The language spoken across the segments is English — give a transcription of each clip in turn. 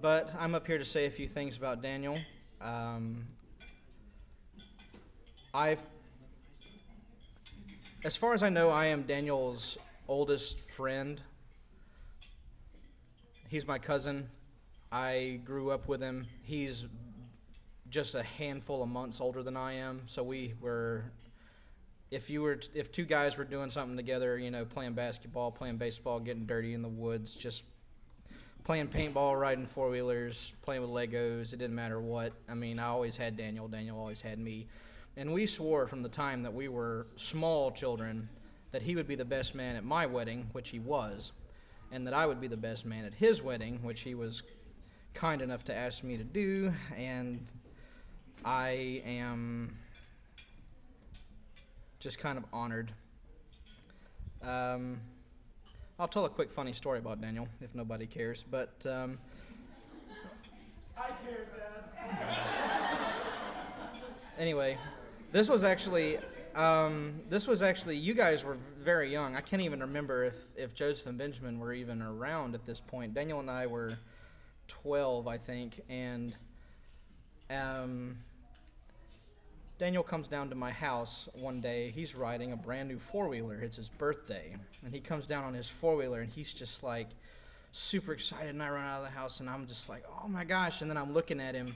But I'm up here to say a few things about Daniel. As far as I know, I am Daniel's oldest friend. He's my cousin. I grew up with him. He's just a handful of months older than I am. So if two guys were doing something together, playing basketball, playing baseball, getting dirty in the woods, just playing paintball, riding four-wheelers, playing with Legos, it didn't matter what. I always had Daniel. Daniel always had me. And we swore from the time that we were small children that he would be the best man at my wedding, which he was, and that I would be the best man at his wedding, which he was kind enough to ask me to do, and I am just kind of honored. I'll tell a quick funny story about Daniel, if nobody cares, but I care, Dad. Anyway, this was actually, you guys were very young. I can't even remember if Joseph and Benjamin were even around at this point. Daniel and I were 12, I think, and Daniel comes down to my house one day. He's riding a brand new four-wheeler. It's his birthday, and he comes down on his four-wheeler, and he's just like super excited, and I run out of the house, and I'm just like, oh my gosh, and then I'm looking at him,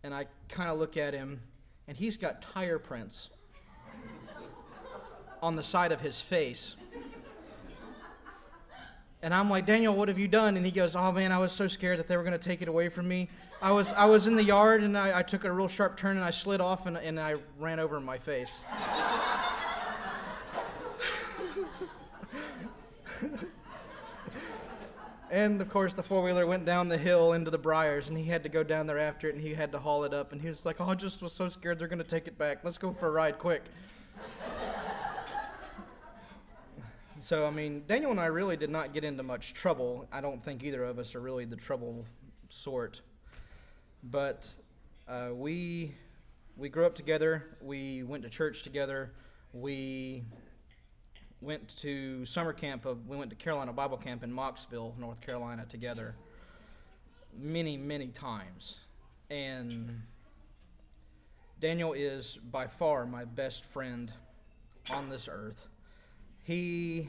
and I kind of look at him, and he's got tire prints on the side of his face. And I'm like, Daniel, what have you done? And he goes, oh man, I was so scared that they were going to take it away from me. I was in the yard, and I took a real sharp turn, and I slid off, and I ran over my face. And, of course, the four-wheeler went down the hill into the briars, and he had to go down there after it, and he had to haul it up. And he was like, oh, I just was so scared they're going to take it back. Let's go for a ride quick. So, Daniel and I really did not get into much trouble. I don't think either of us are really the trouble sort. But we grew up together. We went to church together. We went to summer camp. We went to Carolina Bible Camp in Mocksville, North Carolina, together many, many times. And Daniel is by far my best friend on this earth. This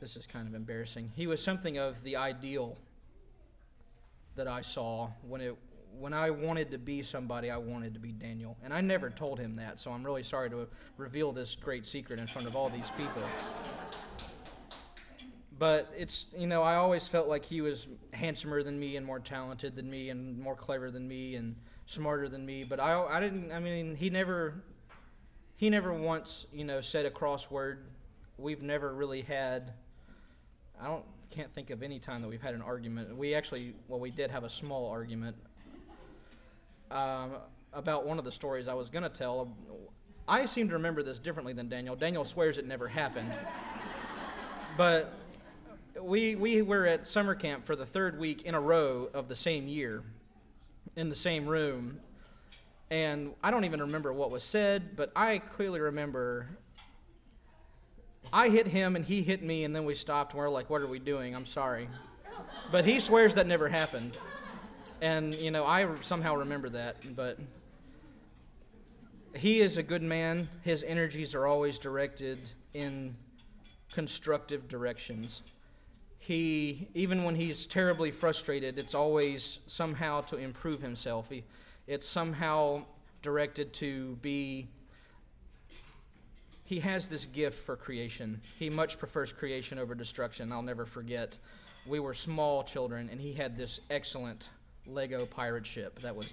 is kind of embarrassing. He was something of the ideal that I saw when I wanted to be somebody. I wanted to be Daniel, and I never told him that, so I'm really sorry to reveal this great secret in front of all these people. But it's, I always felt like he was handsomer than me and more talented than me and more clever than me and smarter than me. But I didn't. He never once, said a crossword. We've never really had. Can't think of any time that we've had an argument. We did have a small argument about one of the stories I was going to tell. I seem to remember this differently than Daniel. Daniel swears it never happened. But we were at summer camp for the third week in a row of the same year in the same room. And I don't even remember what was said, but I clearly remember I hit him and he hit me, and then we stopped and we're like, what are we doing? I'm sorry. But he swears that never happened. And, I somehow remember that. But he is a good man. His energies are always directed in constructive directions. Even when he's terribly frustrated, it's always somehow to improve himself. It's somehow directed to be. He has this gift for creation. He much prefers creation over destruction. I'll never forget. We were small children, and he had this excellent Lego pirate ship that was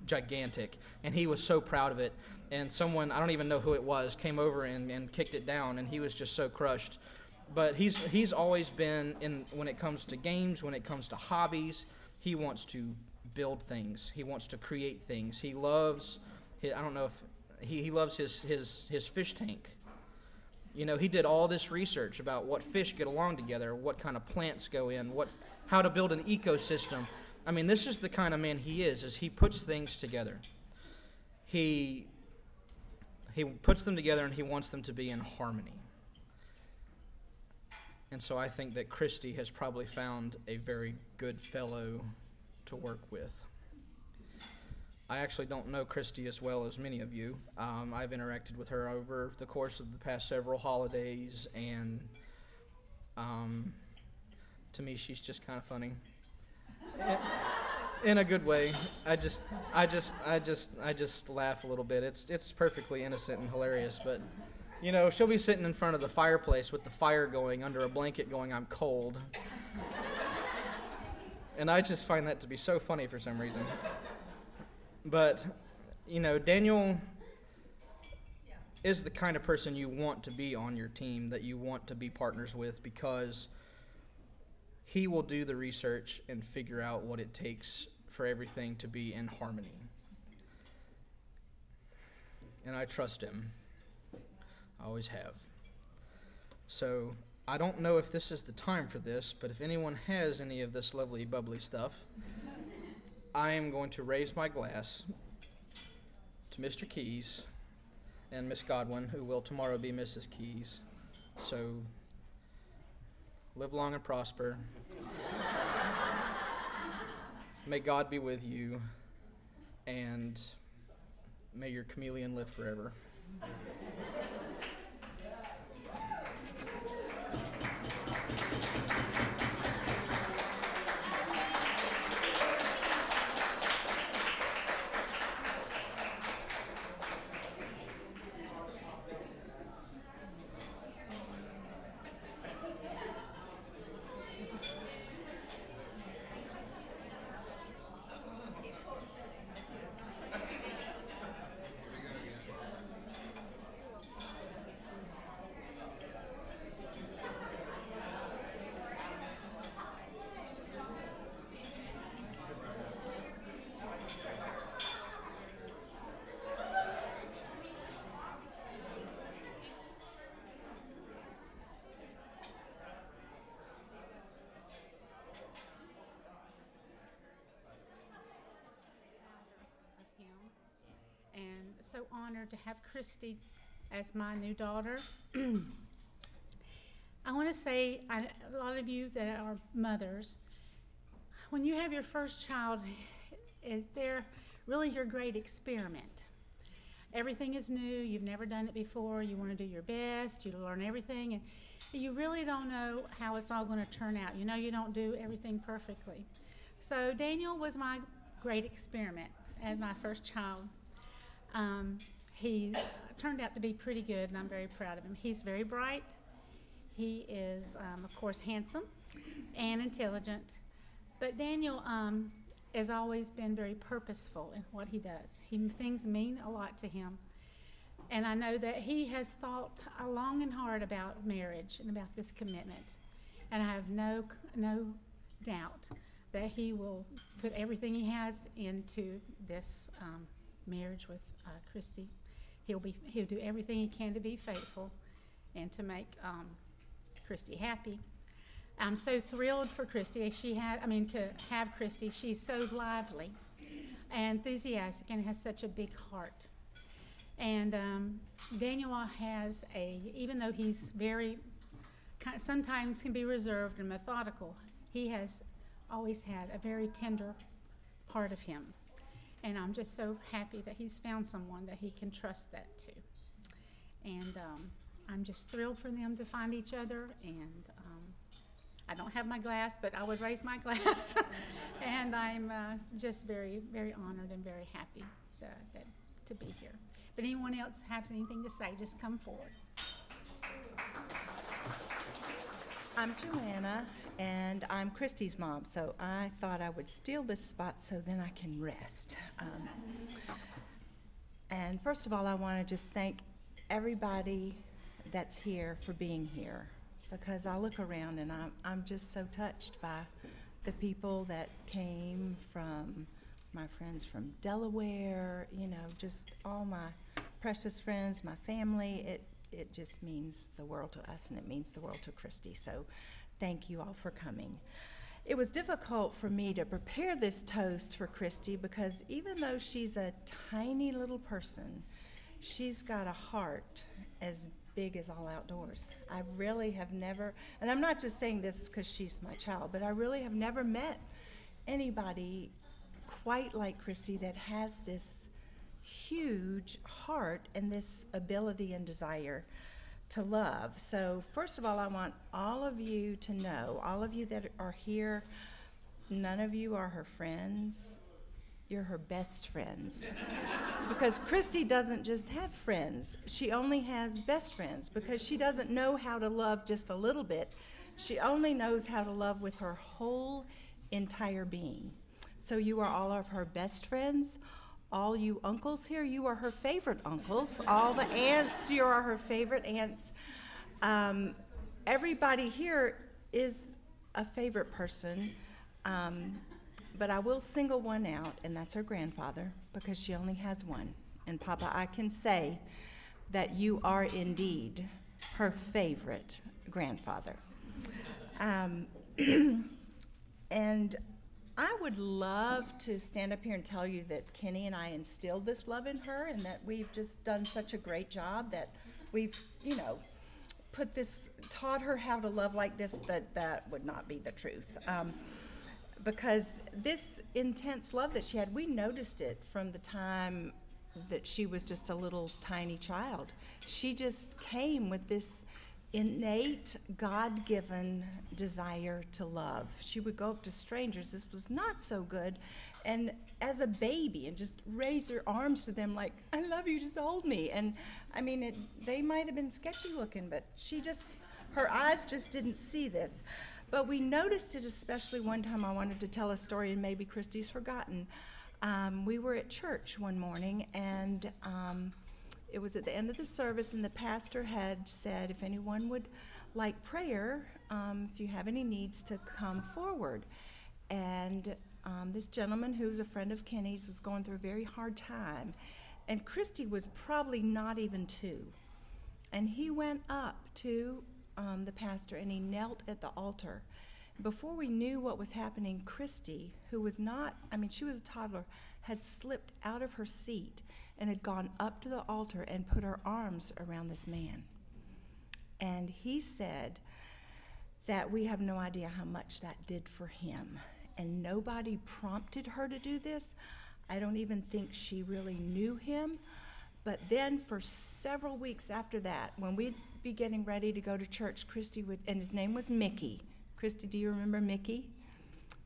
gigantic, and he was so proud of it. And someone, I don't even know who it was, came over and kicked it down, and he was just so crushed. But he's always been, when it comes to games, when it comes to hobbies, he wants to build things. He wants to create things. He loves, I don't know if, he loves his fish tank. He did all this research about what fish get along together, what kind of plants go in, how to build an ecosystem. I mean, this is the kind of man he is he puts things together. He puts them together and he wants them to be in harmony. And so I think that Christi has probably found a very good fellow to work with. I actually don't know Christi as well as many of you. I've interacted with her over the course of the past several holidays, and to me, she's just kind of funny. In a good way. I just laugh a little bit. It's perfectly innocent and hilarious, but you know, she'll be sitting in front of the fireplace with the fire going, under a blanket going, "I'm cold." And I just find that to be so funny for some reason. But, you know, Daniel is the kind of person you want to be on your team, that you want to be partners with, because he will do the research and figure out what it takes for everything to be in harmony. And I trust him. I always have. So I don't know if this is the time for this, but if anyone has any of this lovely, bubbly stuff, I am going to raise my glass to Mr. Keys and Miss Godwin, who will tomorrow be Mrs. Keys. So live long and prosper. May God be with you, and may your chameleon live forever. So honored to have Christi as my new daughter. I want to say, a lot of you that are mothers, when you have your first child, they're really your great experiment. Everything is new, you've never done it before, you want to do your best, you learn everything, and you really don't know how it's all going to turn out. You know you don't do everything perfectly. So Daniel was my great experiment as my first child. He turned out to be pretty good, and I'm very proud of him. He's very bright. He is, of course, handsome and intelligent. But Daniel has always been very purposeful in what he does. Things mean a lot to him. And I know that he has thought long and hard about marriage and about this commitment. And I have no doubt that he will put everything he has into this marriage with Christi. He'll do everything he can to be faithful and to make Christi happy. I'm so thrilled for Christi. To have Christi. She's so lively and enthusiastic and has such a big heart. And Daniel has even though he's sometimes can be reserved and methodical, he has always had a very tender part of him. And I'm just so happy that he's found someone that he can trust that to. And I'm just thrilled for them to find each other. And I don't have my glass, but I would raise my glass. And I'm just very, very honored and very happy to be here. But anyone else have anything to say, just come forward. I'm Joanna, and I'm Christi's mom, so I thought I would steal this spot so then I can rest. And first of all, I want to just thank everybody that's here for being here, because I look around and I'm just so touched by the people that came from, my friends from Delaware, just all my precious friends, my family. It just means the world to us, and it means the world to Christi. So thank you all for coming. it was difficult for me to prepare this toast for Christi because even though she's a tiny little person, she's got a heart as big as all outdoors. I really have never, and I'm not just saying this because she's my child, but I really have never met anybody quite like Christi that has this huge heart and this ability and desire to love. So first of all, I want all of you to know, all of you that are here, none of you are her friends. You're her best friends. Because Christi doesn't just have friends. She only has best friends because she doesn't know how to love just a little bit. She only knows how to love with her whole entire being. So you are all of her best friends. All you uncles here, you are her favorite uncles. All the aunts, you are her favorite aunts. Everybody here is a favorite person, but I will single one out, and that's her grandfather, because she only has one. And Papa, I can say that you are indeed her favorite grandfather. And I would love to stand up here and tell you that Kenny and I instilled this love in her and that we've just done such a great job that we've, taught her how to love like this, but that would not be the truth. Because this intense love that she had, we noticed it from the time that she was just a little tiny child. She just came with this innate, God-given desire to love. She would go up to strangers, this was not so good, and as a baby, and just raise her arms to them like, I love you, just hold me. And I mean, they might have been sketchy looking, but her eyes just didn't see this. But we noticed it especially one time. I wanted to tell a story, and maybe Christi's forgotten. We were at church one morning, and it was at the end of the service, and the pastor had said if anyone would like prayer, if you have any needs, to come forward. And this gentleman, who's a friend of Kenny's, was going through a very hard time. And Christi was probably not even 2. And he went up to the pastor, and he knelt at the altar. Before we knew what was happening, Christi, who was she was a toddler, had slipped out of her seat and had gone up to the altar and put her arms around this man. And he said that we have no idea how much that did for him. And nobody prompted her to do this. I don't even think she really knew him. But then for several weeks after that, when we'd be getting ready to go to church, Christi would, and his name was Mickey. Christi, do you remember Mickey?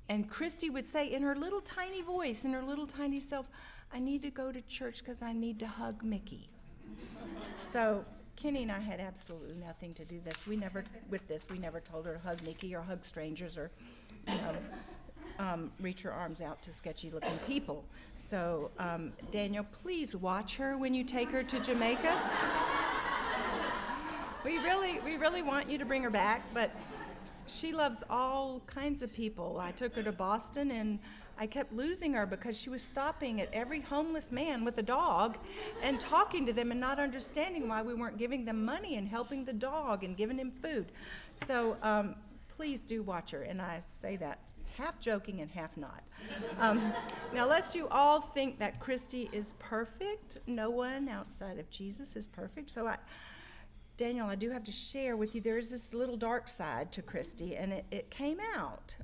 And Christi would say in her little tiny voice, in her little tiny self, I need to go to church because I need to hug Mickey. So Kenny and I had absolutely nothing to do this. We never told her to hug Mickey or hug strangers or, reach her arms out to sketchy-looking people. So, Daniel, please watch her when you take her to Jamaica. We really want you to bring her back, but she loves all kinds of people. I took her to Boston, and I kept losing her because she was stopping at every homeless man with a dog and talking to them and not understanding why we weren't giving them money and helping the dog and giving him food. So please do watch her, and I say that half joking and half not. Now, lest you all think that Christi is perfect, no one outside of Jesus is perfect. So Daniel, I do have to share with you, there is this little dark side to Christi, and it came out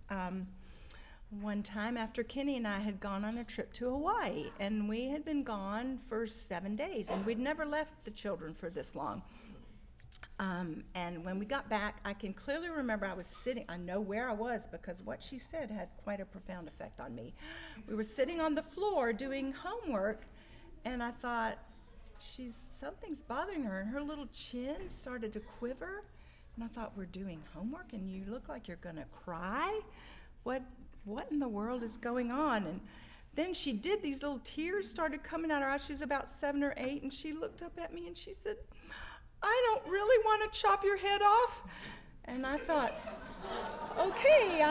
one time after Kenny and I had gone on a trip to Hawaii, and we had been gone for 7 days, and we'd never left the children for this long. And when we got back, I can clearly remember I know where I was because what she said had quite a profound effect on me. We were sitting on the floor doing homework, and I thought, something's bothering her, and her little chin started to quiver, and I thought, we're doing homework and you look like you're gonna cry? What in the world is going on? And then she did, these little tears started coming out of her eyes. She was about 7 or 8, and she looked up at me and she said, I don't really want to chop your head off. And I thought, okay,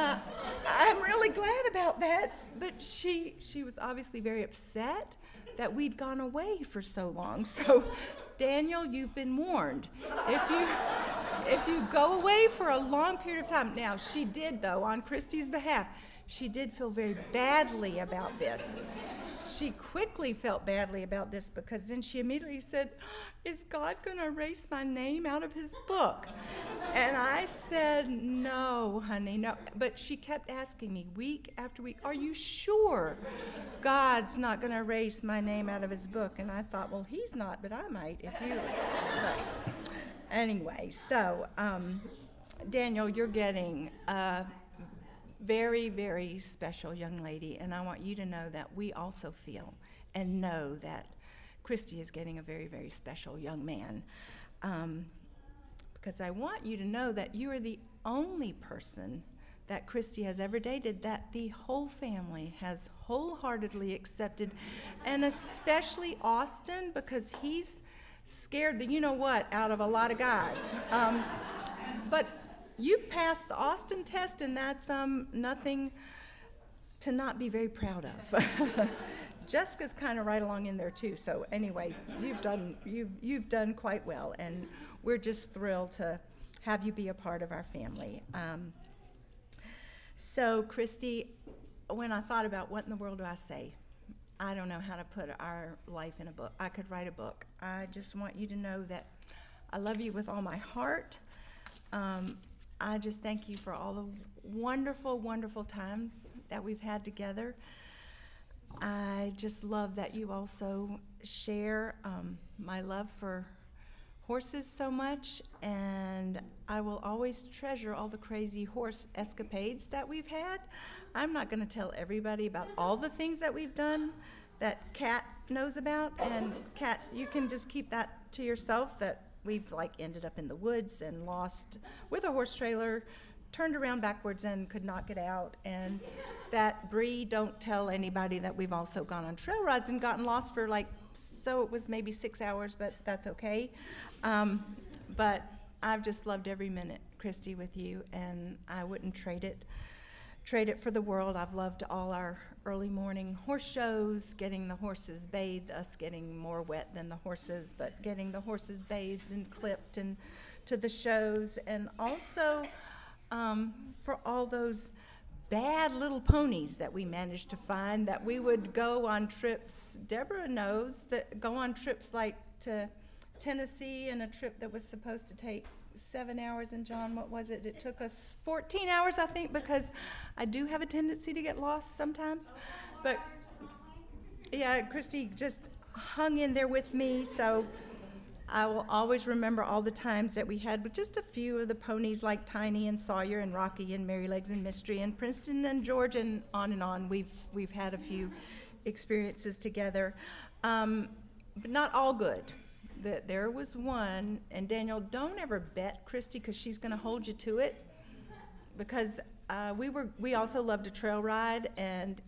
I'm really glad about that. But she was obviously very upset that we'd gone away for so long. So Daniel, you've been warned. If you go away for a long period of time. Now, she did, though, on Christi's behalf, she did feel very badly about this. She quickly felt badly about this because then she immediately said, is God going to erase my name out of his book? And I said, no, honey, no. But she kept asking me week after week, are you sure God's not going to erase my name out of his book? And I thought, well, he's not, but I might if you. But anyway, so Daniel, you're getting a very, very special young lady, and I want you to know that we also feel and know that Christi is getting a very, very special young man. Because I want you to know that you are the only person that Christi has ever dated that the whole family has wholeheartedly accepted, and especially Austin, because he's scared the you-know-what out of a lot of guys. But you've passed the Austin test, and that's nothing to not be very proud of. Jessica's kind of right along in there too. So anyway, you've done quite well, and we're just thrilled to have you be a part of our family. So Christi, when I thought about what in the world do I say, I don't know how to put our life in a book. I could write a book. I just want you to know that I love you with all my heart. I just thank you for all the wonderful, wonderful times that we've had together. I just love that you also share my love for horses so much, and I will always treasure all the crazy horse escapades that we've had. I'm not going to tell everybody about all the things that we've done that Kat knows about, and Kat, you can just keep that to yourself, that we've ended up in the woods and lost with a horse trailer, turned around backwards and could not get out. And that Bree, don't tell anybody that we've also gone on trail rides and gotten lost for so it was maybe 6 hours, but that's okay. But I've just loved every minute, Christi, with you, and I wouldn't trade it for the world. I've loved all our early morning horse shows, getting the horses bathed, us getting more wet than the horses, but getting the horses bathed and clipped and to the shows, and also for all those bad little ponies that we managed to find, that we would go on trips. Deborah knows that go on trips like to Tennessee, and a trip that was supposed to take 7 hours, and John, what was it? It took us 14 hours, I think, because I do have a tendency to get lost sometimes. But yeah, Christi just hung in there with me, so I will always remember all the times that we had with just a few of the ponies, like Tiny and Sawyer and Rocky and Mary Legs and Mystery and Princeton and George, and on and on. We've had a few experiences together, but not all good. There was one, and Daniel, don't ever bet Christi, because she's going to hold you to it, because we also loved a trail ride,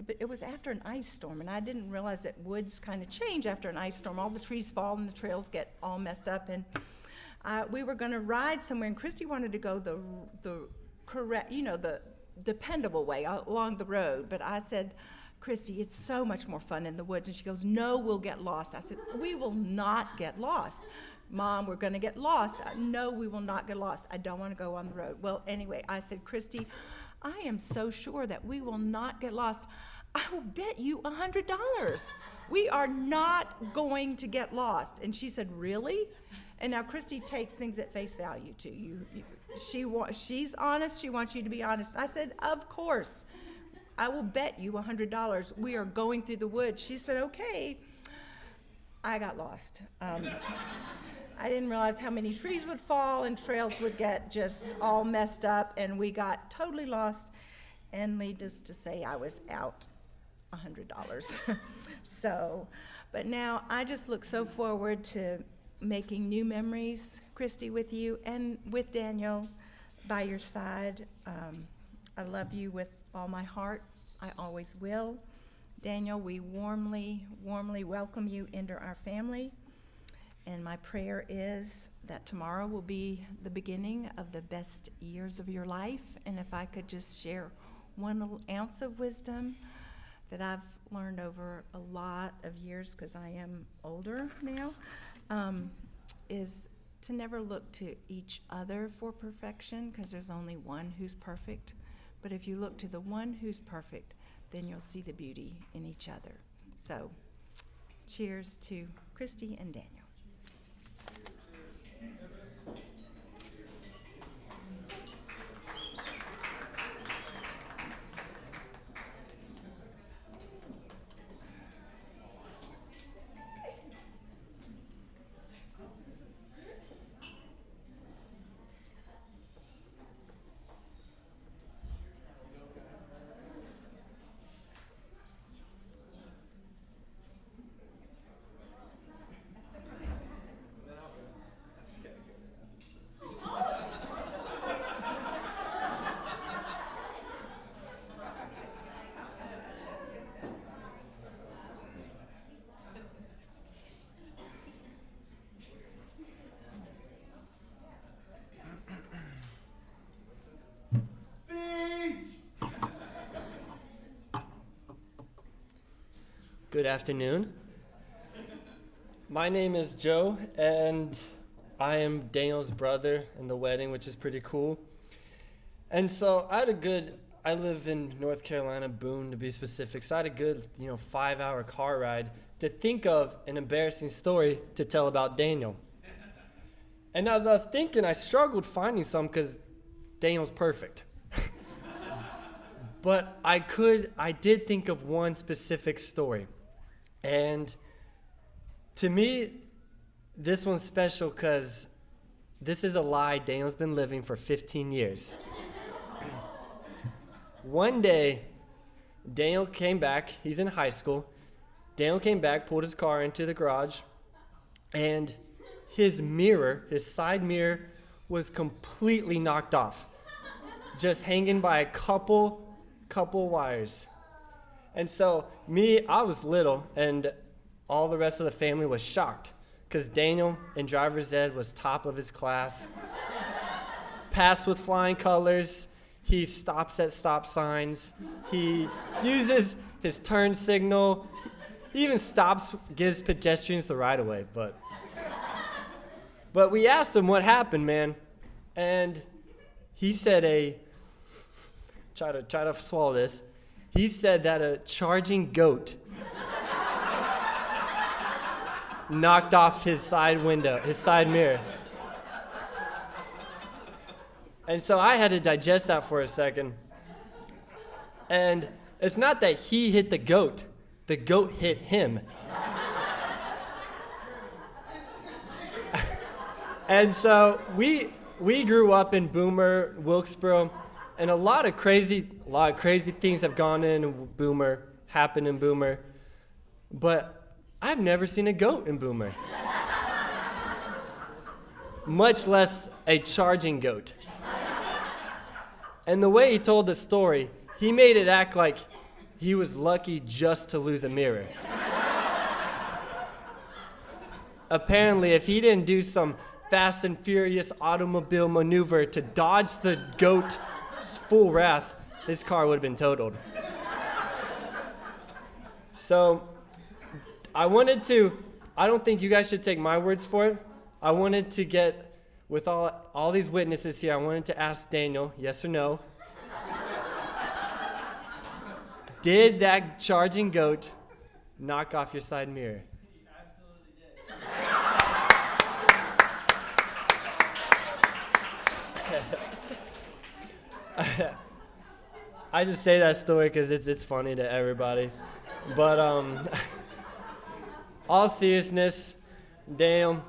but it was after an ice storm, and I didn't realize that woods kind of change after an ice storm. All the trees fall and the trails get all messed up, and we were going to ride somewhere, and Christi wanted to go the correct, the dependable way along the road, but I said, Christi, it's so much more fun in the woods. And she goes, no, we'll get lost. I said, we will not get lost. Mom, we're going to get lost. No, we will not get lost. I don't want to go on the road. Well, anyway, I said, Christi, I am so sure that we will not get lost. I will bet you $100. We are not going to get lost. And she said, really? And now Christi takes things at face value, too. She's honest. She wants you to be honest. I said, of course. I will bet you $100 we are going through the woods. She said, okay. I got lost. I didn't realize how many trees would fall and trails would get just all messed up, and we got totally lost. And needless to say, I was out $100. So, but now I just look so forward to making new memories, Christi, with you and with Daniel by your side. I love you with all my heart. I always will. Daniel, we warmly, warmly welcome you into our family. And my prayer is that tomorrow will be the beginning of the best years of your life. And if I could just share one little ounce of wisdom that I've learned over a lot of years, because I am older now, is to never look to each other for perfection, because there's only one who's perfect. But if you look to the one who's perfect, then you'll see the beauty in each other. So, cheers to Christi and Daniel. Good afternoon. My name is Joe, and I am Daniel's brother in the wedding, which is pretty cool. And so I live in North Carolina, Boone to be specific, so I had a good, 5-hour car ride to think of an embarrassing story to tell about Daniel. And as I was thinking, I struggled finding some because Daniel's perfect. But I did think of one specific story. And to me, this one's special because this is a lie Daniel's been living for 15 years. One day, Daniel came back. He's in high school. Daniel came back, pulled his car into the garage, and his side mirror, was completely knocked off, just hanging by a couple wires. And so I was little, and all the rest of the family was shocked because Daniel in driver's ed was top of his class, passed with flying colors. He stops at stop signs. He uses his turn signal. He even gives pedestrians the right of way. But we asked him what happened, man, and he said try to swallow this. He said that a charging goat knocked off his side mirror. And so I had to digest that for a second. And it's not that he hit the goat hit him. And so we grew up in Boomer, Wilkesboro, and a lot of crazy things have happened in Boomer, but I've never seen a goat in Boomer, much less a charging goat. And the way he told the story, he made it act like he was lucky just to lose a mirror. Apparently, if he didn't do some Fast and Furious automobile maneuver to dodge the goat's full wrath, his car would have been totaled. So I don't think you guys should take my words for it. I wanted to get, with all these witnesses here, I wanted to ask Daniel, yes or no, did that charging goat knock off your side mirror? I just say that story because it's funny to everybody. But all seriousness, Daniel,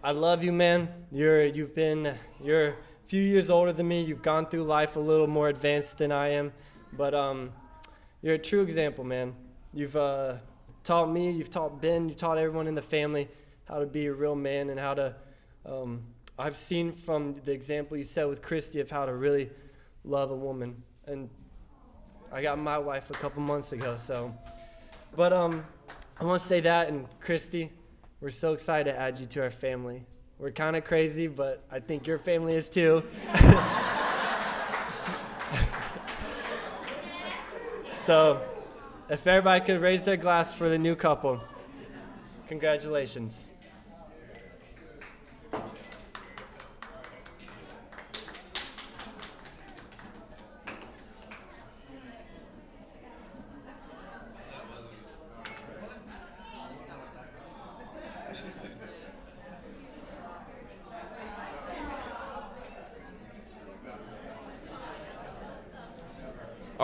I love you, man. You're a few years older than me. You've gone through life a little more advanced than I am. But you're a true example, man. You've taught me, you've taught Ben, you taught everyone in the family how to be a real man and how to. I've seen from the example you set with Christi of how to really love a woman. And I got my wife a couple months ago, so. But I want to say that, and Christi, we're so excited to add you to our family. We're kind of crazy, but I think your family is too. So, if everybody could raise their glass for the new couple. Congratulations.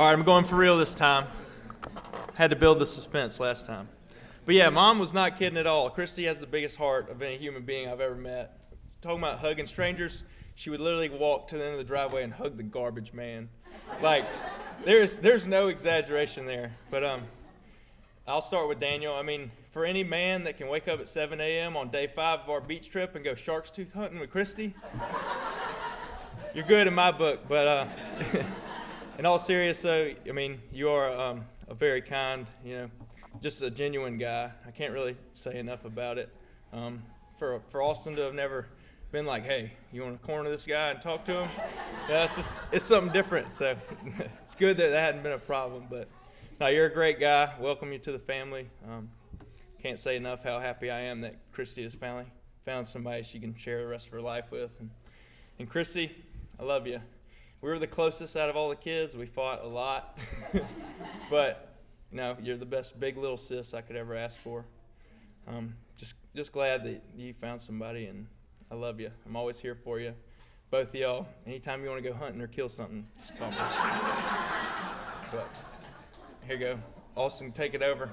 All right, I'm going for real this time. Had to build the suspense last time. But yeah, Mom was not kidding at all. Christi has the biggest heart of any human being I've ever met. Talking about hugging strangers, she would literally walk to the end of the driveway and hug the garbage man. Like, there's no exaggeration there. But I'll start with Daniel. I mean, for any man that can wake up at 7 a.m. on day 5 of our beach trip and go shark's tooth hunting with Christi, you're good in my book. But in all seriousness, though, I mean, you are a very kind, just a genuine guy. I can't really say enough about it. For Austin to have never been like, hey, you want to corner this guy and talk to him? Yeah, it's something different. So it's good that hadn't been a problem. But no, you're a great guy. Welcome you to the family. Can't say enough how happy I am that Christi has finally found somebody she can share the rest of her life with. And Christi, I love you. We were the closest out of all the kids. We fought a lot. But, you're the best big little sis I could ever ask for. Just glad that you found somebody, and I love you. I'm always here for you. Both of y'all, anytime you want to go hunting or kill something, just call me. But here you go. Austin, take it over.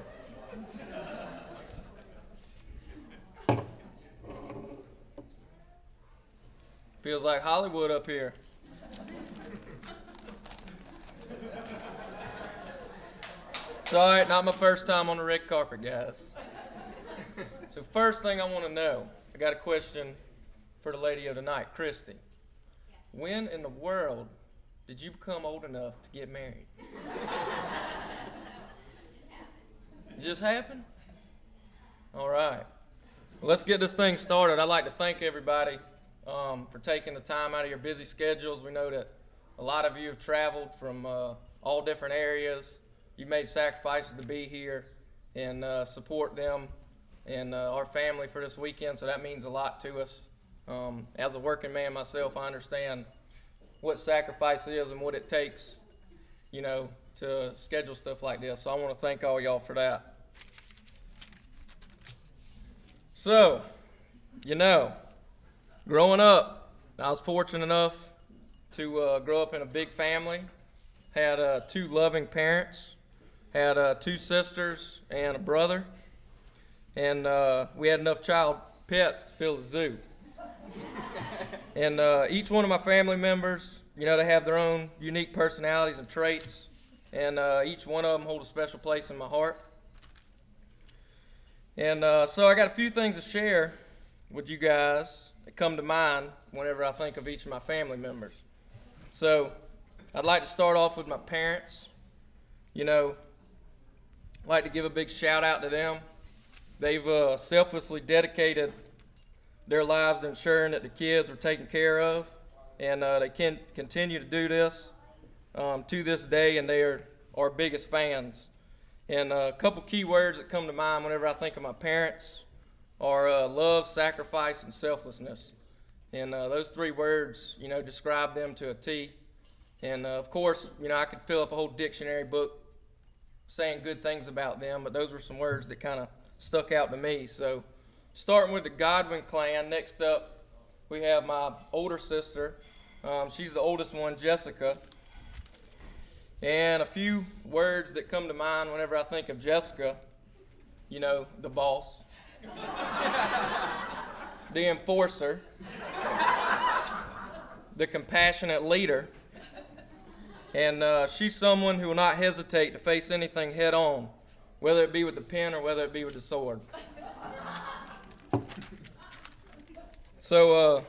Feels like Hollywood up here. It's all right, not my first time on the red carpet, guys. So first thing I want to know, I got a question for the lady of the night, Christi. When in the world did you become old enough to get married? It just happened? All right. Well, let's get this thing started. I'd like to thank everybody for taking the time out of your busy schedules. We know that a lot of you have traveled from all different areas. You've made sacrifices to be here and support them and our family for this weekend, so that means a lot to us. As a working man myself, I understand what sacrifice it is and what it takes, to schedule stuff like this. So I want to thank all y'all for that. So, growing up, I was fortunate enough to grow up in a big family, had 2 loving parents, had 2 sisters and a brother, and we had enough child pets to fill the zoo. And each one of my family members, they have their own unique personalities and traits, and each one of them hold a special place in my heart. And so I got a few things to share with you guys that come to mind whenever I think of each of my family members. So I'd like to start off with my parents. I'd like to give a big shout out to them. They've selflessly dedicated their lives ensuring that the kids are taken care of, and they can continue to do this to this day, and they are our biggest fans. And a couple key words that come to mind whenever I think of my parents are love, sacrifice, and selflessness. And those 3 words, describe them to a T. And of course, I could fill up a whole dictionary book saying good things about them, but those were some words that kind of stuck out to me. So starting with the Godwin clan, next up we have my older sister. She's the oldest one, Jessica. And a few words that come to mind whenever I think of Jessica, the boss, the enforcer, the compassionate leader, and she's someone who will not hesitate to face anything head on, whether it be with the pen or whether it be with the sword. So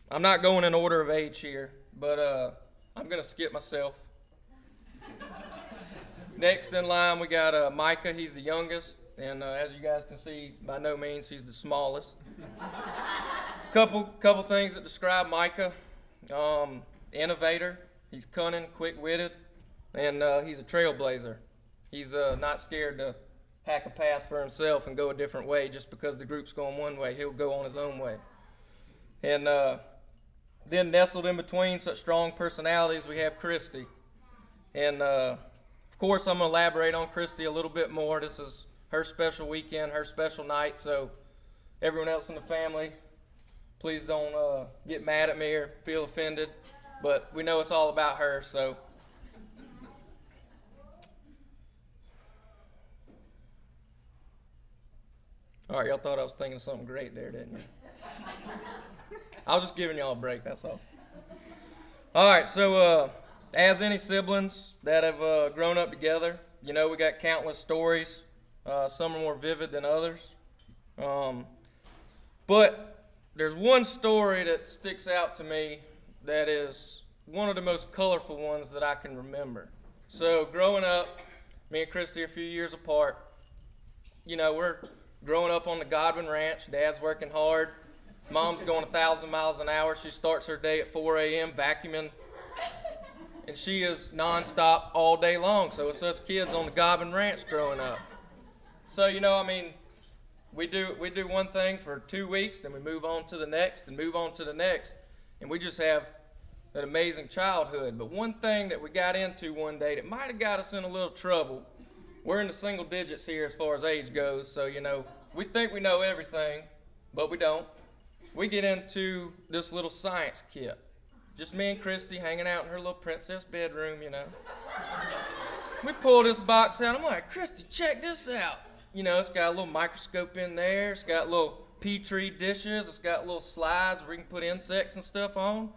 I'm not going in order of age here, but I'm going to skip myself. Next in line, we got Micah. He's the youngest, and as you guys can see, by no means he's the smallest. Couple things that describe Micah: innovator. He's cunning, quick-witted, and he's a trailblazer. He's not scared to hack a path for himself and go a different way just because the group's going one way. He'll go on his own way. And then nestled in between such strong personalities, we have Christi. And of course, I'm going to elaborate on Christi a little bit more. This is her special weekend, her special night, so everyone else in the family, please don't get mad at me or feel offended, but we know it's all about her, so All right, y'all thought I was thinking of something great there, didn't you? I was just giving y'all a break, that's all. All right, so as any siblings that have grown up together, you know, we got countless stories. Some are more vivid than others. But there's one story that sticks out to me that is one of the most colorful ones that I can remember. So growing up, me and Christi are a few years apart. You know, we're growing up on the Godwin Ranch. Dad's working hard. Mom's going 1,000 miles an hour. She starts her day at 4 a.m. vacuuming. And she is nonstop all day long. So it's us kids on the Godwin Ranch growing up. So, you know, I mean, we do one thing for 2 weeks, then we move on to the next, and move on to the next. And we just have an amazing childhood. But one thing that we got into one day that might have got us in a little trouble, we're in the single digits here as far as age goes, so, you know, we think we know everything, but we don't. We get into this little science kit. Just me and Christi hanging out in her little princess bedroom, you know. We pull this box out. I'm like, Christi, check this out. You know, it's got a little microscope in there. It's got little Petri dishes. It's got little slides where we can put insects and stuff on.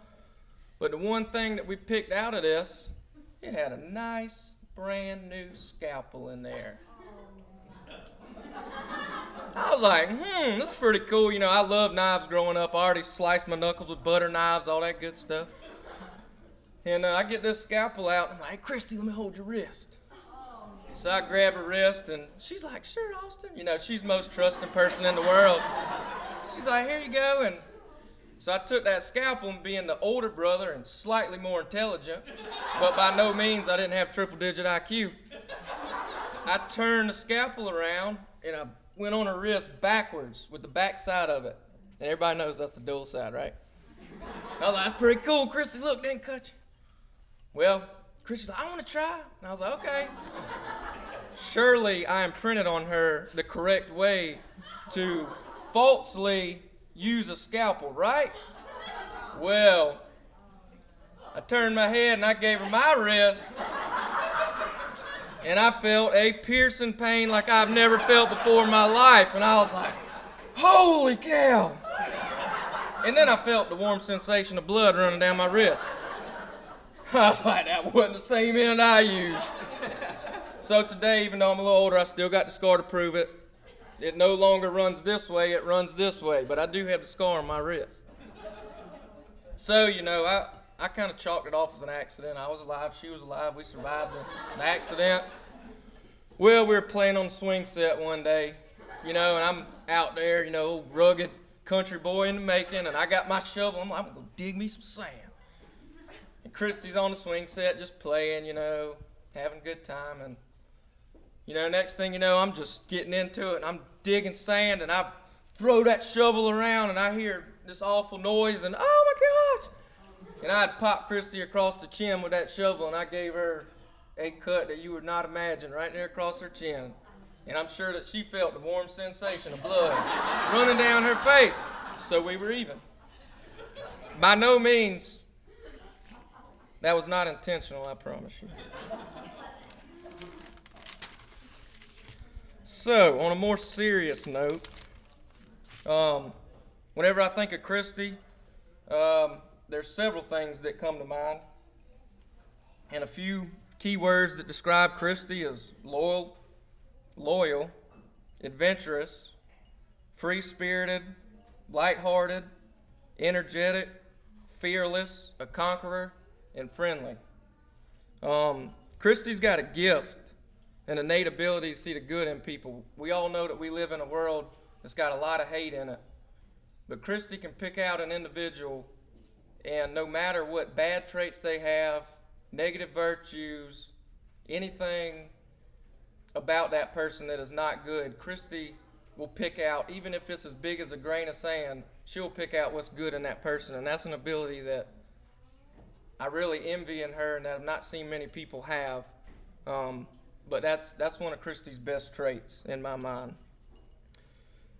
But the one thing that we picked out of this, it had a nice, brand new scalpel in there. I was like, that's pretty cool. You know, I love knives growing up. I already sliced my knuckles with butter knives, all that good stuff. And I get this scalpel out. I'm like, hey, Christi, let me hold your wrist. So I grab her wrist, and she's like, sure, Austin. You know, she's the most trusting person in the world. She's like, here you go. And so I took that scalpel, and being the older brother and slightly more intelligent, but by no means I didn't have triple-digit IQ, I turned the scalpel around, and I went on her wrist backwards with the back side of it. And everybody knows that's the dual side, right? I was like, that's pretty cool, Christi. Look, didn't cut you. Well, Christi's like, I want to try. And I was like, okay. Surely I imprinted on her the correct way to falsely use a scalpel, right? Well, I turned my head and I gave her my wrist. And I felt a piercing pain like I've never felt before in my life. And I was like, holy cow. And then I felt the warm sensation of blood running down my wrist. I was like, that wasn't the same end I used. So today, even though I'm a little older, I still got the scar to prove it. It no longer runs this way, it runs this way. But I do have the scar on my wrist. So, you know, I kind of chalked it off as an accident. I was alive, she was alive, we survived the accident. Well, we were playing on the swing set one day, you know, and I'm out there, you know, rugged country boy in the making, and I got my shovel. I'm going to dig me some sand. And Christi's on the swing set just playing, you know, having a good time. And, you know, next thing you know, I'm just getting into it, and I'm digging sand, and I throw that shovel around, and I hear this awful noise, and oh my gosh! And I had popped Christi across the chin with that shovel, and I gave her a cut that you would not imagine right there across her chin. And I'm sure that she felt the warm sensation of blood running down her face. So we were even. By no means, that was not intentional, I promise you. So, on a more serious note, whenever I think of Christi, there's several things that come to mind. And a few key words that describe Christi is loyal, adventurous, free-spirited, lighthearted, energetic, fearless, a conqueror, and friendly. Christi's got a gift and an innate ability to see the good in people. We all know that we live in a world that's got a lot of hate in it. But Christi can pick out an individual, and no matter what bad traits they have, negative virtues, anything about that person that is not good, Christi will pick out, even if it's as big as a grain of sand, she'll pick out what's good in that person. And that's an ability that I really envy in her and that I've not seen many people have. But that's one of Christi's best traits in my mind.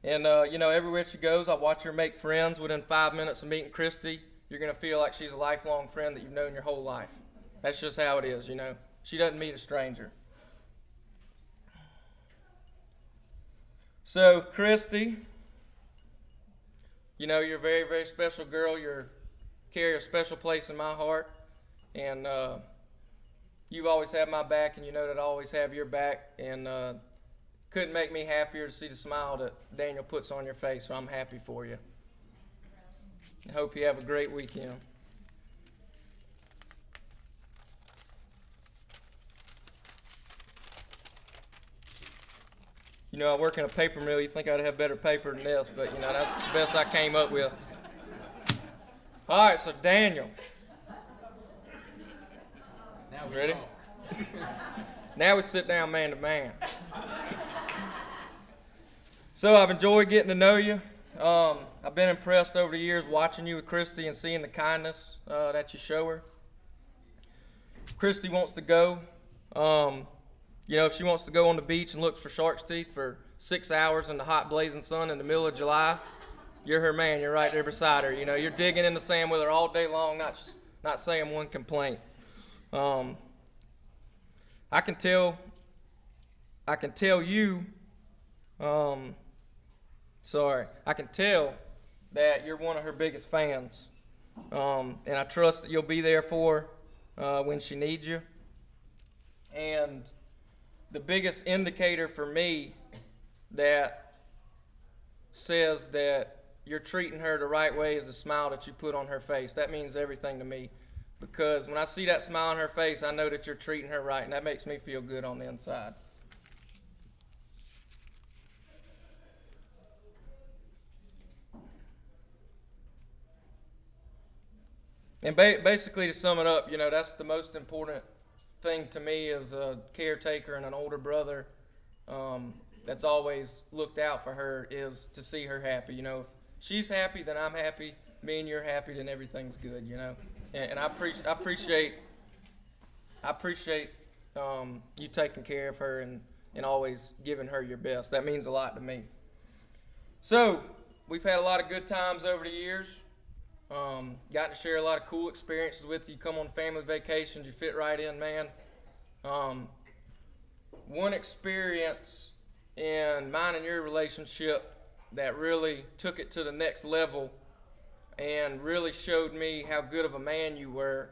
And, you know, everywhere she goes, I watch her make friends. Within 5 minutes of meeting Christi, you're going to feel like she's a lifelong friend that you've known your whole life. That's just how it is, you know. She doesn't meet a stranger. So, Christi, you know, you're a very, very special girl. You carry a special place in my heart. And you've always had my back, and you know that I always have your back. And couldn't make me happier to see the smile that Daniel puts on your face, so I'm happy for you. I hope you have a great weekend. You know, I work in a paper mill. You think I'd have better paper than this, but, you know, that's the best I came up with. All right, so Daniel. Now we Ready? talk. Now we sit down man to man. So I've enjoyed getting to know you. I've been impressed over the years watching you with Christi and seeing the kindness that you show her. Christi wants to go. You know, if she wants to go on the beach and look for shark's teeth for 6 hours in the hot blazing sun in the middle of July, you're her man. You're right there beside her. You know, you're digging in the sand with her all day long, not saying one complaint. I can tell you, I can tell that you're one of her biggest fans. And I trust that you'll be there for her when she needs you. And the biggest indicator for me that says that you're treating her the right way is the smile that you put on her face. That means everything to me, because when I see that smile on her face, I know that you're treating her right, and that makes me feel good on the inside. And basically, to sum it up, you know, that's the most important thing to me as a caretaker and an older brother that's always looked out for her, is to see her happy. You know, if she's happy, then I'm happy. Me and you're happy, then everything's good, you know. And I appreciate you taking care of her and always giving her your best. That means a lot to me. So, we've had a lot of good times over the years. Gotten to share a lot of cool experiences with you. Come on family vacations, you fit right in, man. One experience in mine and your relationship that really took it to the next level and really showed me how good of a man you were.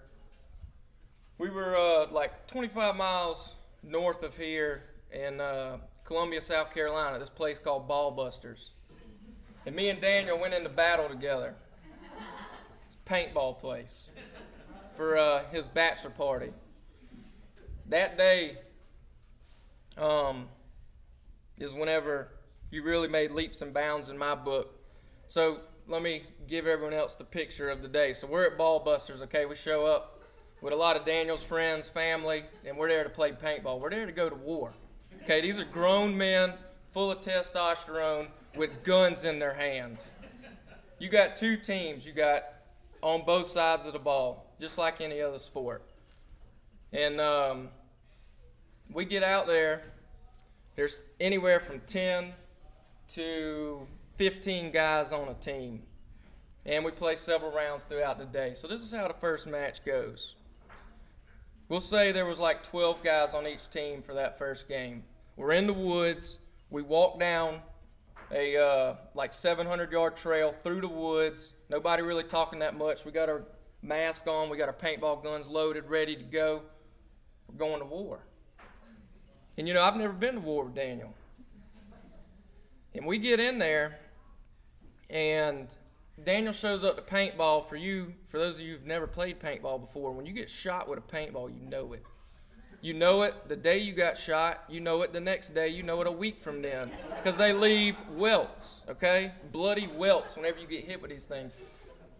We were like 25 miles north of here in Columbia, South Carolina, this place called Ball Busters. And me and Daniel went into battle together. Paintball place for his bachelor party. That day is whenever you really made leaps and bounds in my book. So let me give everyone else the picture of the day. So we're at Ball Busters, okay? We show up with a lot of Daniel's friends, family, and we're there to play paintball. We're there to go to war. Okay, these are grown men full of testosterone with guns in their hands. You got two teams. You got on both sides of the ball, just like any other sport. And we get out there, there's anywhere from 10 to 15 guys on a team. And we play several rounds throughout the day. So this is how the first match goes. We'll say there was like 12 guys on each team for that first game. We're in the woods. We walk down a like 700-yard trail through the woods. Nobody really talking that much. We got our mask on. We got our paintball guns loaded, ready to go. We're going to war. And, you know, I've never been to war with Daniel. And we get in there, and Daniel shows up to paintball. For those of you who've never played paintball before, when you get shot with a paintball, you know it. You know it the day you got shot. You know it the next day. You know it a week from then. Because they leave welts, okay? Bloody welts whenever you get hit with these things.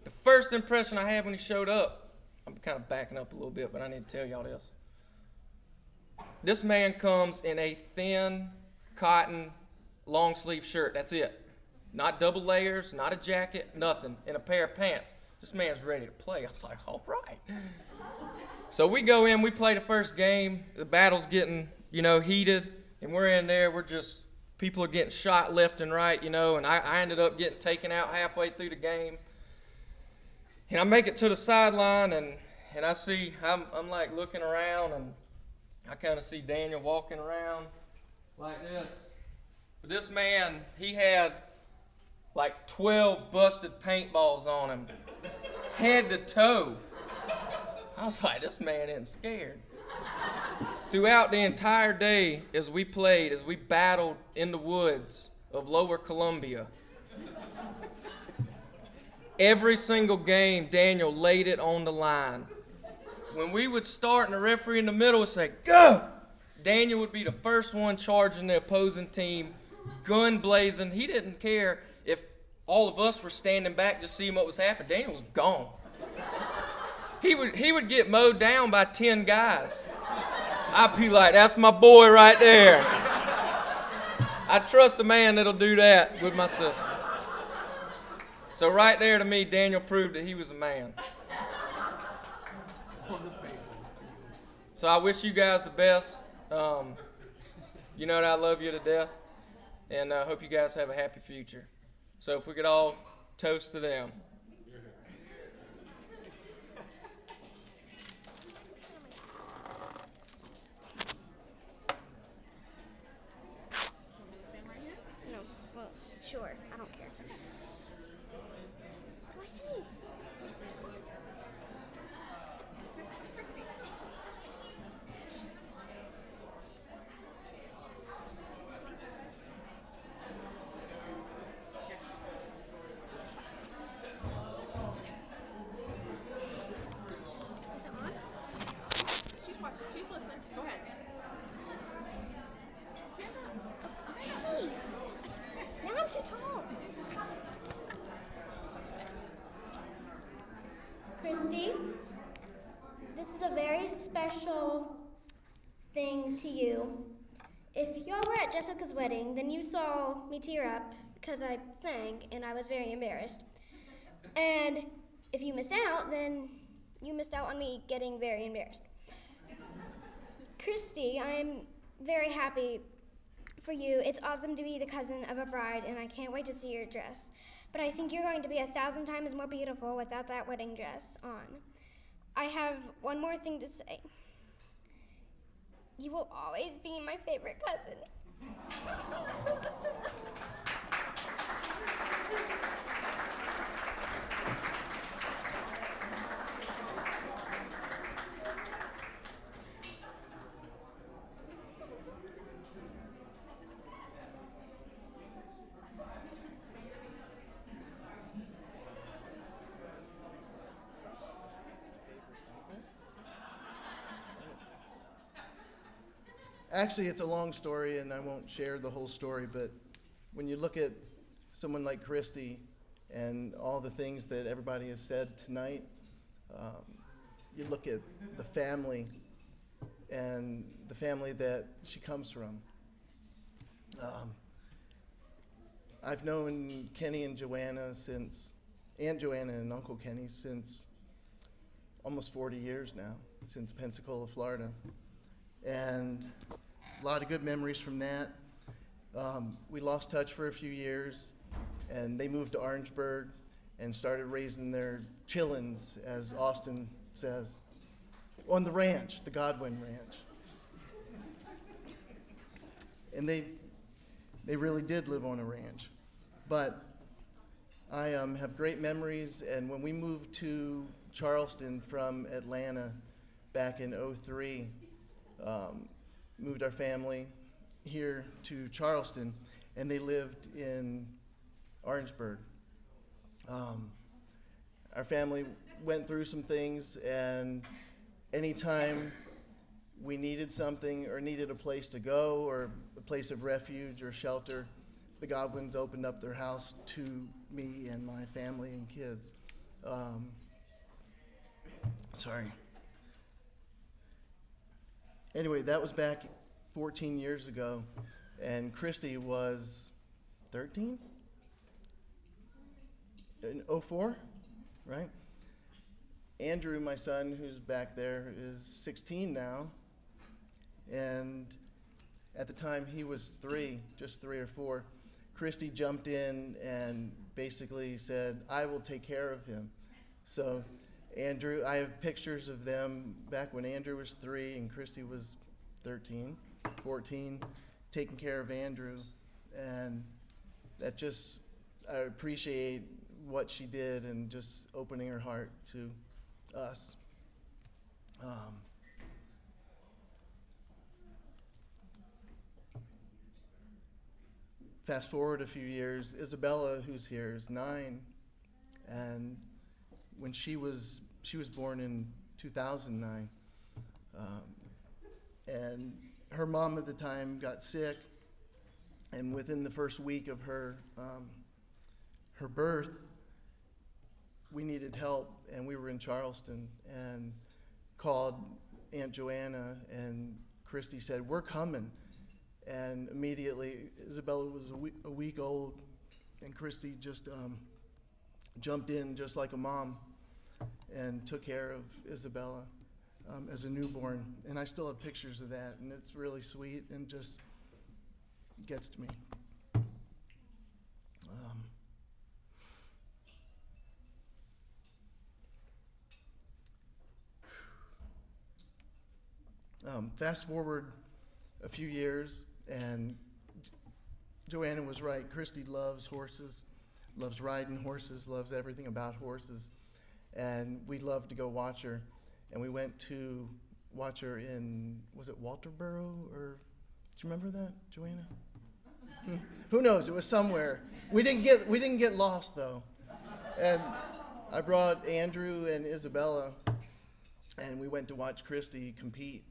The first impression I had when he showed up, I'm kind of backing up a little bit, but I need to tell y'all this. This man comes in a thin cotton long sleeve shirt. That's it. Not double layers, not a jacket, nothing. In a pair of pants. This man's ready to play. I was like, all right. So we go in, we play the first game. The battle's getting, heated. And we're in there. People are getting shot left and right, And I ended up getting taken out halfway through the game. And I make it to the sideline, and I see, I'm like looking around, and I kind of see Daniel walking around like this. But this man, he had like 12 busted paintballs on him, head to toe. I was like, this man isn't scared. Throughout the entire day, as we played, as we battled in the woods of Lower Columbia, every single game, Daniel laid it on the line. When we would start and the referee in the middle would say, go! Daniel would be the first one charging the opposing team, gun blazing. He didn't care if all of us were standing back just seeing what was happening. Daniel was gone. He would get mowed down by 10 guys. I'd be like, that's my boy right there. I trust a man that'll do that with my sister. So right there to me, Daniel proved that he was a man. So I wish you guys the best. You know that I love you to death, and I hope you guys have a happy future. So if we could all toast to them. No, well, sure. I don't care. What do I say? Is it on? She's listening. Go ahead. Stand up. Okay. Now I'm too tall. Christy, this is a very special thing to you. If y'all were at Jessica's wedding, then you saw me tear up because I sang and I was very embarrassed. And if you missed out, then you missed out on me getting very embarrassed. Christy, I'm very happy for you. It's awesome to be the cousin of a bride, and I can't wait to see your dress. But I think you're going to be 1,000 times more beautiful without that wedding dress on. I have one more thing to say. You will always be my favorite cousin. Actually, it's a long story, and I won't share the whole story, but when you look at someone like Christi and all the things that everybody has said tonight, you look at the family and the family that she comes from. I've known Kenny and Joanna Aunt Joanna and Uncle Kenny since almost 40 years now, since Pensacola, Florida. And a lot of good memories from that. We lost touch for a few years, and they moved to Orangeburg and started raising their chillins, as Austin says, on the ranch, the Godwin Ranch. And they really did live on a ranch. But I have great memories, and when we moved to Charleston from Atlanta back in '03, moved our family here to Charleston, and they lived in Orangeburg. Our family went through some things, and anytime we needed something or needed a place to go or a place of refuge or shelter, the Godwins opened up their house to me and my family and kids. Sorry. Anyway, that was back 14 years ago, and Christi was 13? In '04, right? Andrew, my son, who's back there, is 16 now, and at the time he was just 3 or 4. Christi jumped in and basically said, I will take care of him. So Andrew, I have pictures of them back when Andrew was 3 and Christi was 13, 14, taking care of Andrew and that just, I appreciate what she did and just opening her heart to us. Fast forward a few years, Isabella, who's here, is 9, and when she was born in 2009, and her mom at the time got sick, and within the first week of her birth, we needed help, and we were in Charleston, and called Aunt Joanna, and Christi said, "We're coming." And immediately, Isabella was a week old, and Christi just jumped in just like a mom and took care of Isabella as a newborn. And I still have pictures of that, and it's really sweet and just gets to me. Fast forward a few years, and Joanna was right. Christi loves horses, loves riding horses, loves everything about horses. And we loved to go watch her. And we went to watch her in, was it Walterboro? Or, do you remember that, Joanna? Who knows? It was somewhere. We didn't get lost, though. And I brought Andrew and Isabella, and we went to watch Christi compete.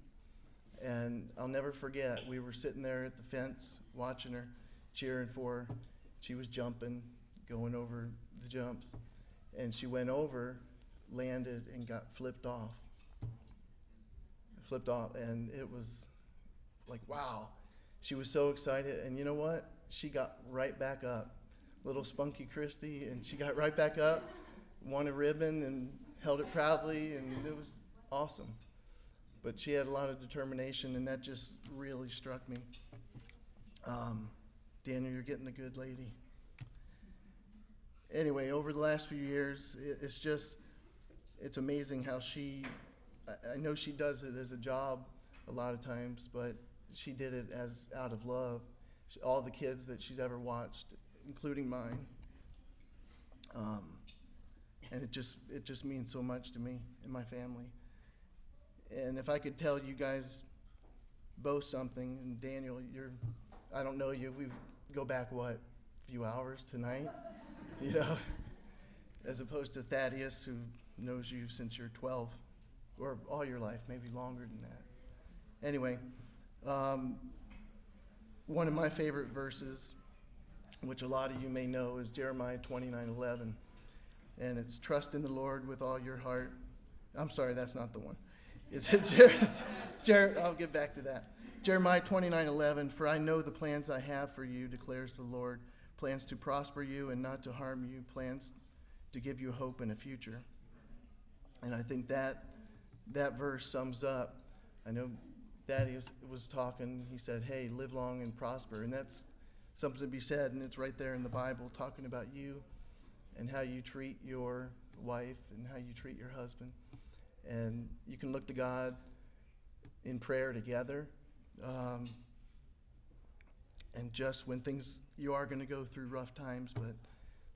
And I'll never forget, we were sitting there at the fence watching her, cheering for her. She was jumping, going over the jumps. And she went over, landed, and got flipped off. And it was like, wow. She was so excited. And you know what? She got right back up. Little spunky Christi, and she got right back up, won a ribbon, and held it proudly, and it was awesome. But she had a lot of determination, and that just really struck me. Daniel, you're getting a good lady. Anyway, over the last few years, it's amazing how I know she does it as a job a lot of times, but she did it as out of love. All the kids that she's ever watched, including mine. And it just means so much to me and my family. And if I could tell you guys both something, and Daniel, I don't know you, we go back, a few hours tonight, as opposed to Thaddeus, who knows you since you're 12, or all your life, maybe longer than that. Anyway, one of my favorite verses, which a lot of you may know, is Jeremiah 29:11, and it's trust in the Lord with all your heart. I'm sorry, that's not the one. It's I'll get back to that. Jeremiah 29:11, for I know the plans I have for you, declares the Lord, plans to prosper you and not to harm you, plans to give you hope and a future. And I think that verse sums up. I know Thaddeus was talking, he said, hey, live long and prosper. And that's something to be said, and it's right there in the Bible, talking about you and how you treat your wife and how you treat your husband. And you can look to God in prayer together. And just when you are going to go through rough times, but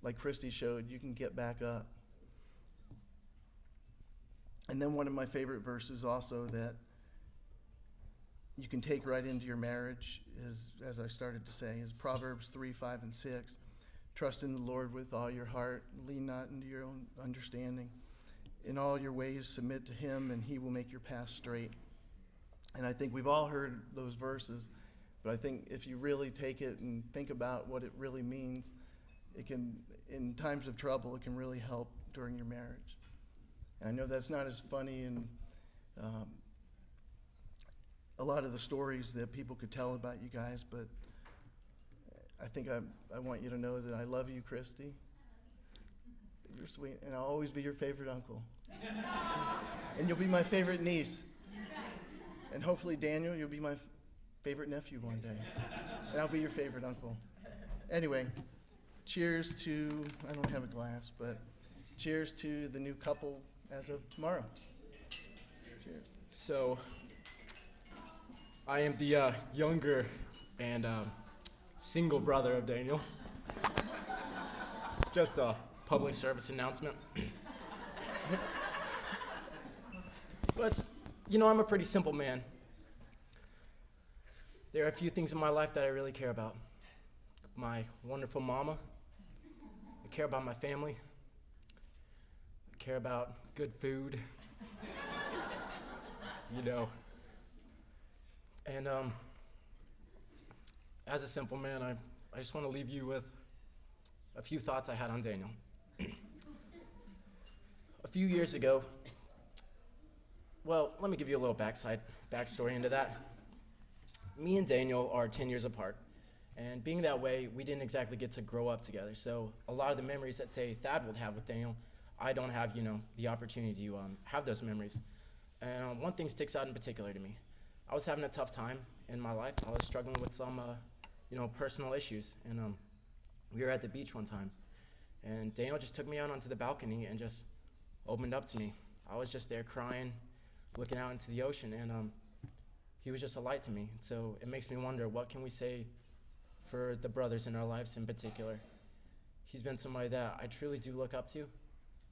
like Christi showed, you can get back up. And then one of my favorite verses also that you can take right into your marriage is, as I started to say, is Proverbs 3:5 and 6. Trust in the Lord with all your heart, lean not into your own understanding. In all your ways submit to him, and he will make your path straight. And I think we've all heard those verses, but I think if you really take it and think about what it really means, it can, in times of trouble, it can really help during your marriage. And I know that's not as funny and a lot of the stories that people could tell about you guys, but I think I want you to know that I love you, Christi. You're sweet, and I'll always be your favorite uncle. And you'll be my favorite niece. And hopefully, Daniel, you'll be my favorite nephew one day. And I'll be your favorite uncle. Anyway, cheers to, I don't have a glass, but cheers to the new couple as of tomorrow. Cheers. So, I am the younger and single brother of Daniel. Just a public service announcement. But, I'm a pretty simple man. There are a few things in my life that I really care about. My wonderful mama. I care about my family. I care about good food. And as a simple man, I just want to leave you with a few thoughts I had on Daniel. A few years ago, well, let me give you a little backstory into that. Me and Daniel are 10 years apart, and being that way, we didn't exactly get to grow up together. So a lot of the memories that, say, Thad would have with Daniel, I don't have, the opportunity to have those memories. And one thing sticks out in particular to me. I was having a tough time in my life. I was struggling with some, personal issues, and we were at the beach one time, and Daniel just took me out onto the balcony and just opened up to me. I was just there crying, looking out into the ocean, and he was just a light to me. So it makes me wonder, what can we say for the brothers in our lives in particular? He's been somebody that I truly do look up to.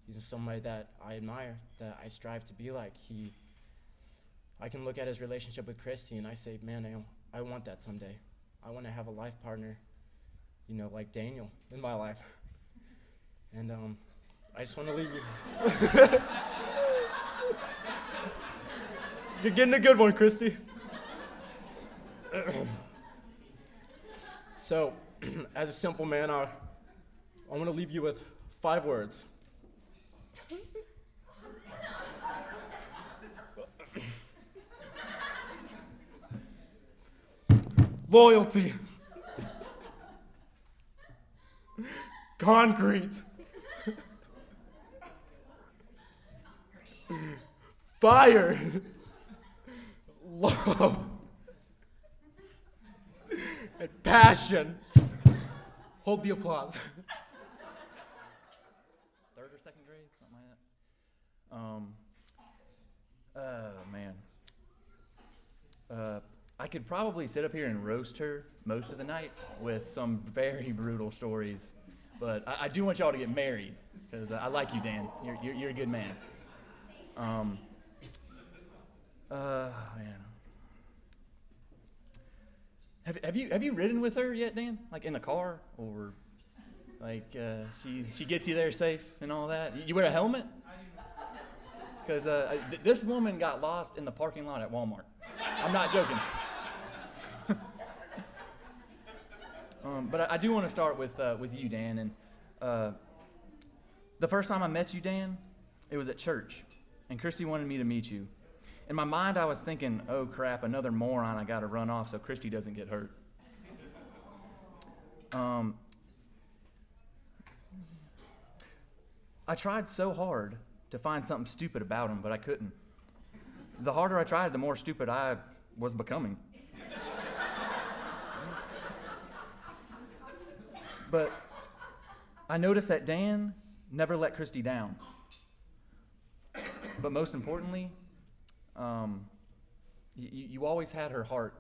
He's somebody that I admire, that I strive to be like. I can look at his relationship with Christi and I say, man, I want that someday. I want to have a life partner, like Daniel in my life. And I just want to leave you. You're getting a good one, Christi. So, as a simple man, I want to leave you with 5 words. Loyalty. Concrete. Fire. Love. And passion. Hold the applause. 3rd or 2nd grade, something like that. Man. I could probably sit up here and roast her most of the night with some very brutal stories, but I do want y'all to get married because I like you, Dan. You're a good man. Man. Have you ridden with her yet, Dan? Like in the car, or like she gets you there safe and all that? You wear a helmet? Because this woman got lost in the parking lot at Walmart. I'm not joking. But I do want to start with you, Dan. And the first time I met you, Dan, it was at church, and Christi wanted me to meet you. In my mind, I was thinking, oh crap, another moron I got to run off so Christi doesn't get hurt. I tried so hard to find something stupid about him, but I couldn't. The harder I tried, the more stupid I was becoming. But I noticed that Dan never let Christi down. But most importantly, you always had her heart,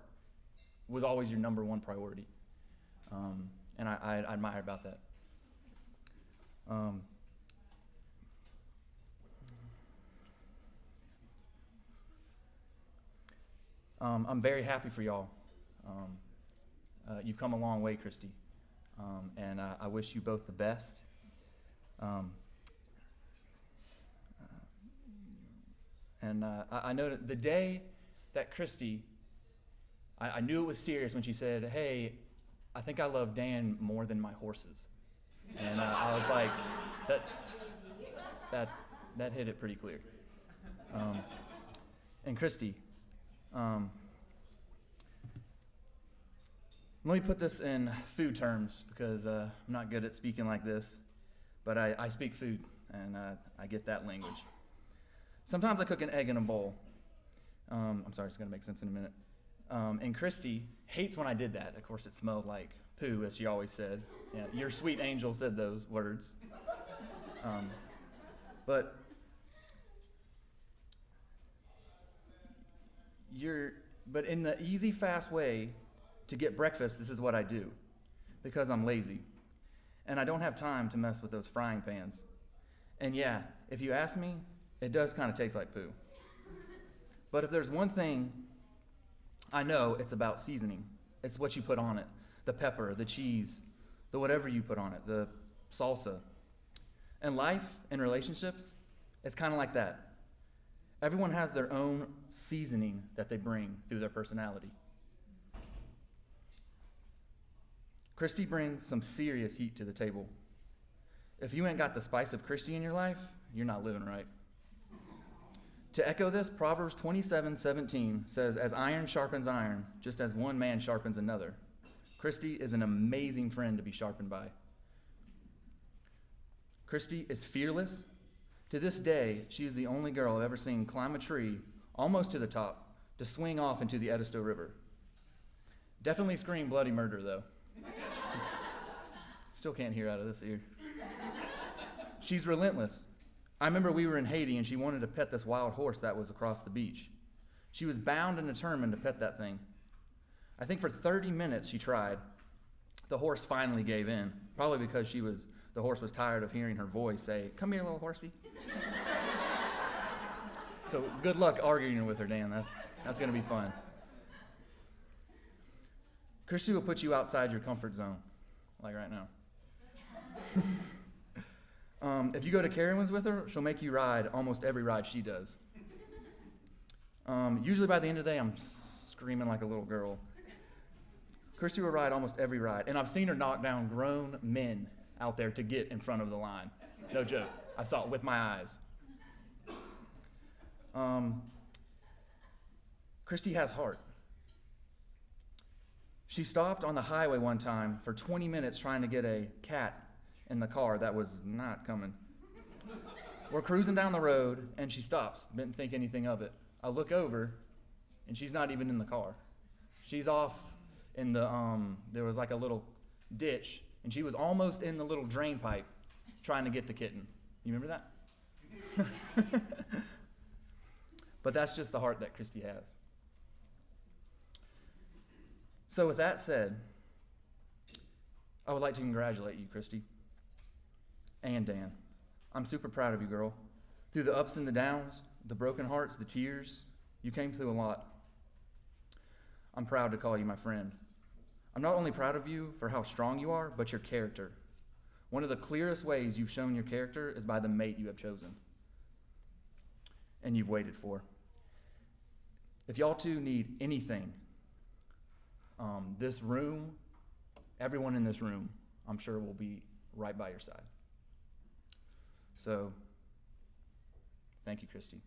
was always your number one priority. And I admire about that. I'm very happy for y'all. You've come a long way, Christi. And I wish you both the best. I know that the day that Christi, I knew it was serious when she said, hey, I think I love Dan more than my horses. And I was like, that hit it pretty clear. And Christi, let me put this in food terms because I'm not good at speaking like this, but I speak food and I get that language. Sometimes I cook an egg in a bowl. I'm sorry, it's going to make sense in a minute. And Christi hates when I did that. Of course, it smelled like poo, as she always said. Yeah, your sweet angel said those words. But in the easy, fast way to get breakfast, this is what I do. because I'm lazy. And I don't have time to mess with those frying pans. And yeah, if you ask me, it does kind of taste like poo. But if there's one thing I know, it's about seasoning. It's what you put on it. The pepper, the cheese, the whatever you put on it, the salsa. And life and relationships, it's kind of like that. Everyone has their own seasoning that they bring through their personality. Christi brings some serious heat to the table. If you ain't got the spice of Christi in your life, you're not living right. To echo this, Proverbs 27:17 says, as iron sharpens iron, just as one man sharpens another. Christi is an amazing friend to be sharpened by. Christi is fearless. To this day, she is the only girl I've ever seen climb a tree almost to the top to swing off into the Edisto River. Definitely scream bloody murder, though. Still can't hear out of this ear. She's relentless. I remember we were in Haiti and she wanted to pet this wild horse that was across the beach. She was bound and determined to pet that thing. I think for 30 minutes she tried. The horse finally gave in, probably because the horse was tired of hearing her voice say, "Come here, little horsey." So good luck arguing with her, Dan. That's going to be fun. Christi will put you outside your comfort zone, like right now. If you go to Carowinds with her, she'll make you ride almost every ride she does. Usually by the end of the day, I'm screaming like a little girl. Christi will ride almost every ride, and I've seen her knock down grown men out there to get in front of the line. No joke. I saw it with my eyes. Christi has heart. She stopped on the highway one time for 20 minutes trying to get a cat in the car that was not coming. We're cruising down the road, and she stops. Didn't think anything of it. I look over, and she's not even in the car. She's off in the, there was like a little ditch, and she was almost in the little drain pipe trying to get the kitten. You remember that? But that's just the heart that Christi has. So with that said, I would like to congratulate you, Christi, and Dan. I'm super proud of you, girl. Through the ups and the downs, the broken hearts, the tears, you came through a lot. I'm proud to call you my friend. I'm not only proud of you for how strong you are, but your character. One of the clearest ways you've shown your character is by the mate you have chosen and you've waited for. If y'all two need anything, this room, everyone in this room, I'm sure will be right by your side. So, thank you, Christi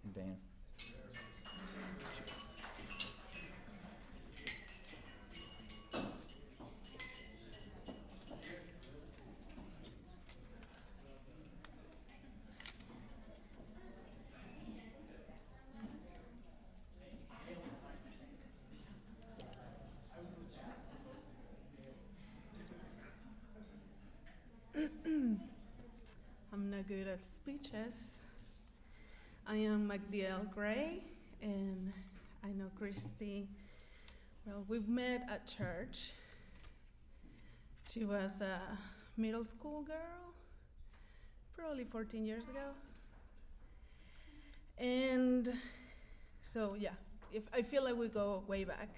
and Dan. I'm not good at speeches. I am MacDiel Gray, and I know Christi. Well, we've met at church. She was a middle school girl, probably 14 years ago. And so, yeah, I feel like we go way back.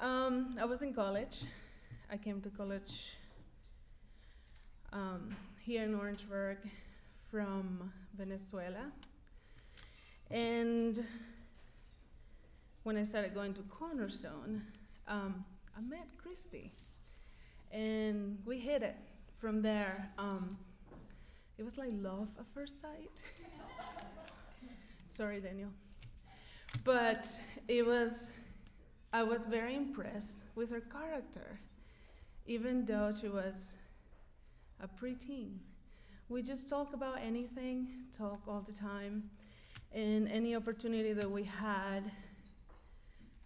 I was in college. I came to college here in Orangeburg from Venezuela. And when I started going to Cornerstone, I met Christi. And we hit it from there. It was like love at first sight. Sorry, Daniel. But I was very impressed with her character, even though she was a preteen. We just talk about anything, talk all the time, and any opportunity that we had,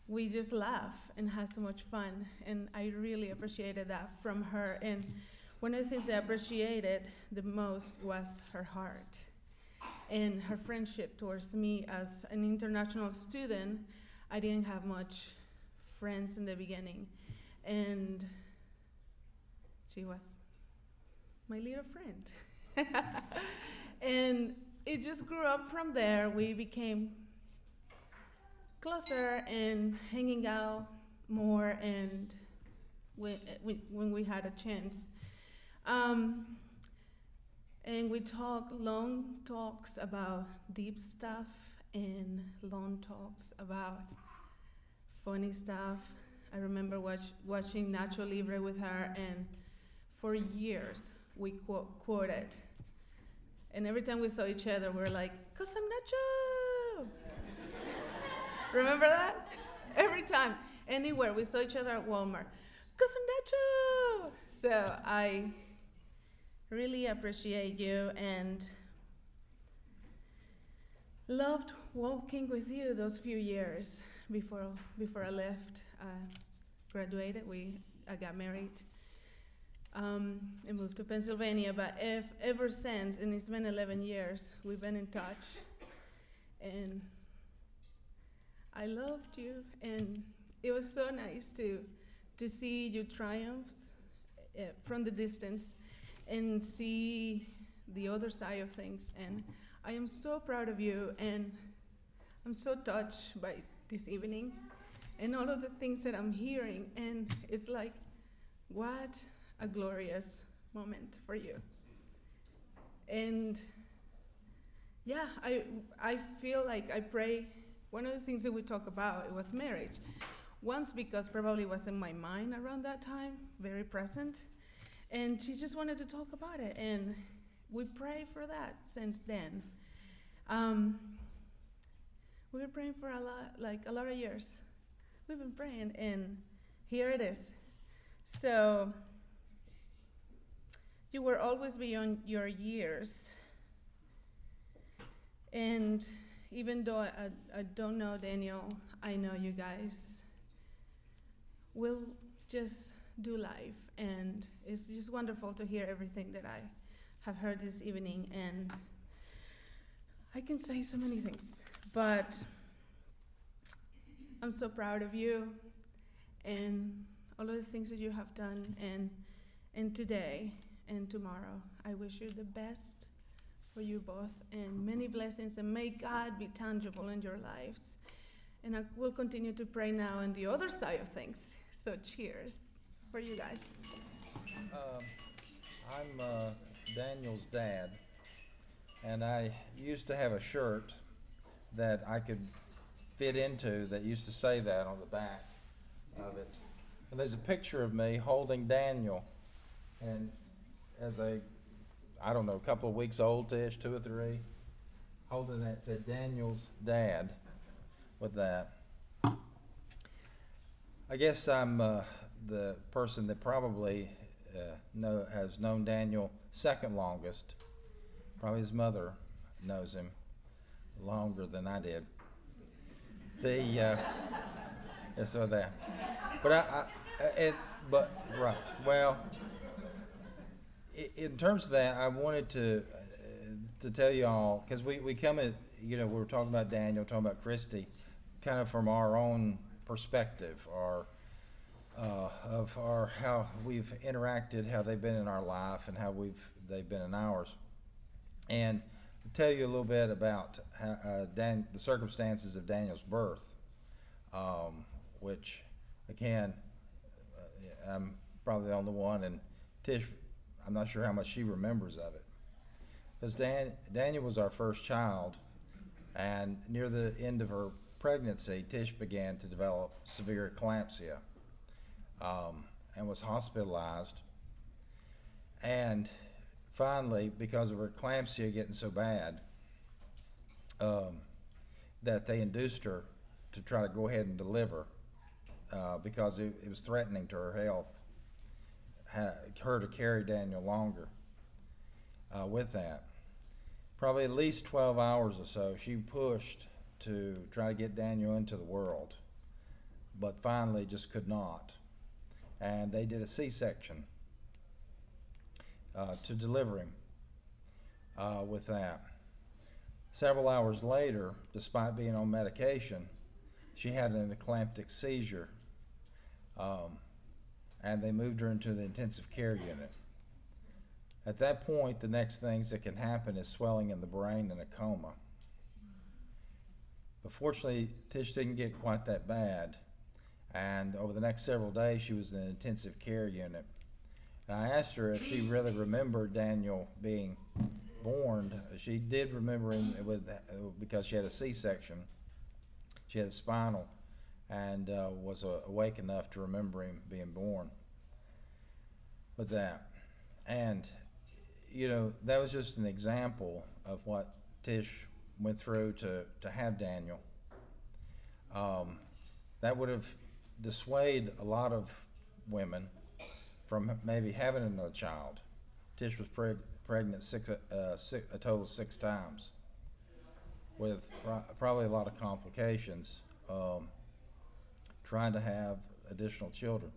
we just laugh and have so much fun, and I really appreciated that from her. And one of the things I appreciated the most was her heart and her friendship towards me. As an international student, I didn't have much friends in the beginning, and she was my little friend. And it just grew up from there. We became closer and hanging out more, and when we had a chance. And we talk long talks about deep stuff and long talks about funny stuff. I remember watching Nacho Libre with her, and for years we quoted. And every time we saw each other, we were like, "Cause I'm Nacho!" Remember that? Every time, anywhere we saw each other at Walmart, "Cause I'm Nacho!" So I really appreciate you and loved walking with you those few years before I left, graduated. I got married and moved to Pennsylvania. But ever since, and it's been 11 years, we've been in touch. And I loved you, and it was so nice to see you triumph from the distance and see the other side of things. And I am so proud of you, and I'm so touched by this evening and all of the things that I'm hearing. And it's like, what a glorious moment for you. And yeah, I feel like I pray. One of the things that we talk about, it was marriage. Once, because probably it was in my mind around that time, very present. And she just wanted to talk about it, and we pray for that since then. We've been praying for a lot of years. We've been praying, and here it is. So you were always beyond your years. And even though I don't know Daniel, I know you guys will just do life. And it's just wonderful to hear everything that I have heard this evening. And I can say so many things, but I'm so proud of you and all of the things that you have done, and today and tomorrow. I wish you the best for you both, and many blessings, and may God be tangible in your lives. And I will continue to pray now on the other side of things. So cheers for you guys. I'm Daniel's dad, and I used to have a shirt that I could fit into that used to say that on the back of it. And there's a picture of me holding Daniel, and as a couple of weeks old-ish, 2 or 3, holding that, said Daniel's dad with that. I guess I'm the person that probably has known Daniel second longest. Probably his mother knows him longer than I did. So that. But right. Well, in terms of that, I wanted to tell you all, because we come at, we were talking about Daniel, talking about Christi, kind of from our own perspective, of how we've interacted, how they've been in our life, and how they've been in ours. And to tell you a little bit about how, the circumstances of Daniel's birth, which, again, I'm probably the only one, and Tish, I'm not sure how much she remembers of it. Because Daniel was our first child, and near the end of her pregnancy, Tish began to develop severe eclampsia, and was hospitalized. And finally, because of her eclampsia getting so bad, that they induced her to try to go ahead and deliver, because it was threatening to her health, her to carry Daniel longer with that. Probably at least 12 hours or so, she pushed to try to get Daniel into the world, but finally just could not. And they did a C-section to deliver him with that. Several hours later, despite being on medication, she had an eclamptic seizure. and they moved her into the intensive care unit. At that point, the next things that can happen is swelling in the brain and a coma. But fortunately, Tish didn't get quite that bad, and over the next several days, she was in an intensive care unit. And I asked her if she really remembered Daniel being born. She did remember him because she had a C-section. She had a spinal, and was awake enough to remember him being born with that. And, you know, that was just an example of what Tish went through to have Daniel. That would have dissuaded a lot of women from maybe having another child. Tish was pregnant a total of 6 times, with probably a lot of complications, trying to have additional children.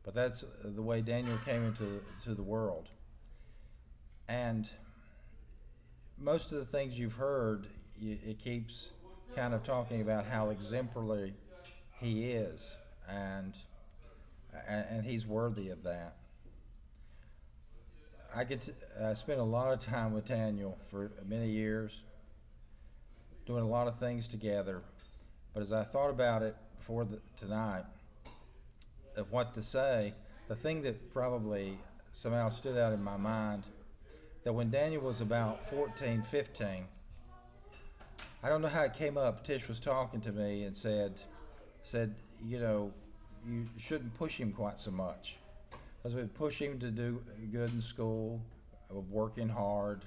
But that's the way Daniel came into the world. And most of the things you've heard, it keeps kind of talking about how exemplary he is, and he's worthy of that. I spent a lot of time with Daniel for many years, doing a lot of things together. But as I thought about it before tonight, of what to say, the thing that probably somehow stood out in my mind, that when Daniel was about 14, 15, I don't know how it came up, Tish was talking to me and said, you know, you shouldn't push him quite so much. Because we'd push him to do good in school, working hard.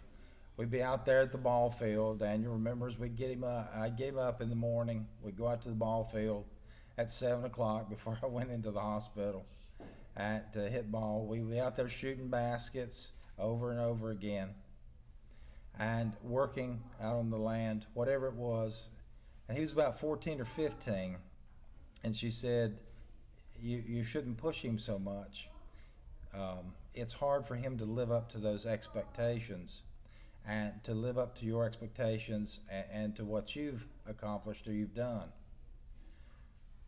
We'd be out there at the ball field. Daniel remembers I'd get him up in the morning. We'd go out to the ball field at 7 o'clock before I went into the hospital to hit ball. We'd be out there shooting baskets over and over again and working out on the land, whatever it was. And he was about 14 or 15. And she said, you shouldn't push him so much. It's hard for him to live up to those expectations, and to live up to your expectations and to what you've accomplished or you've done.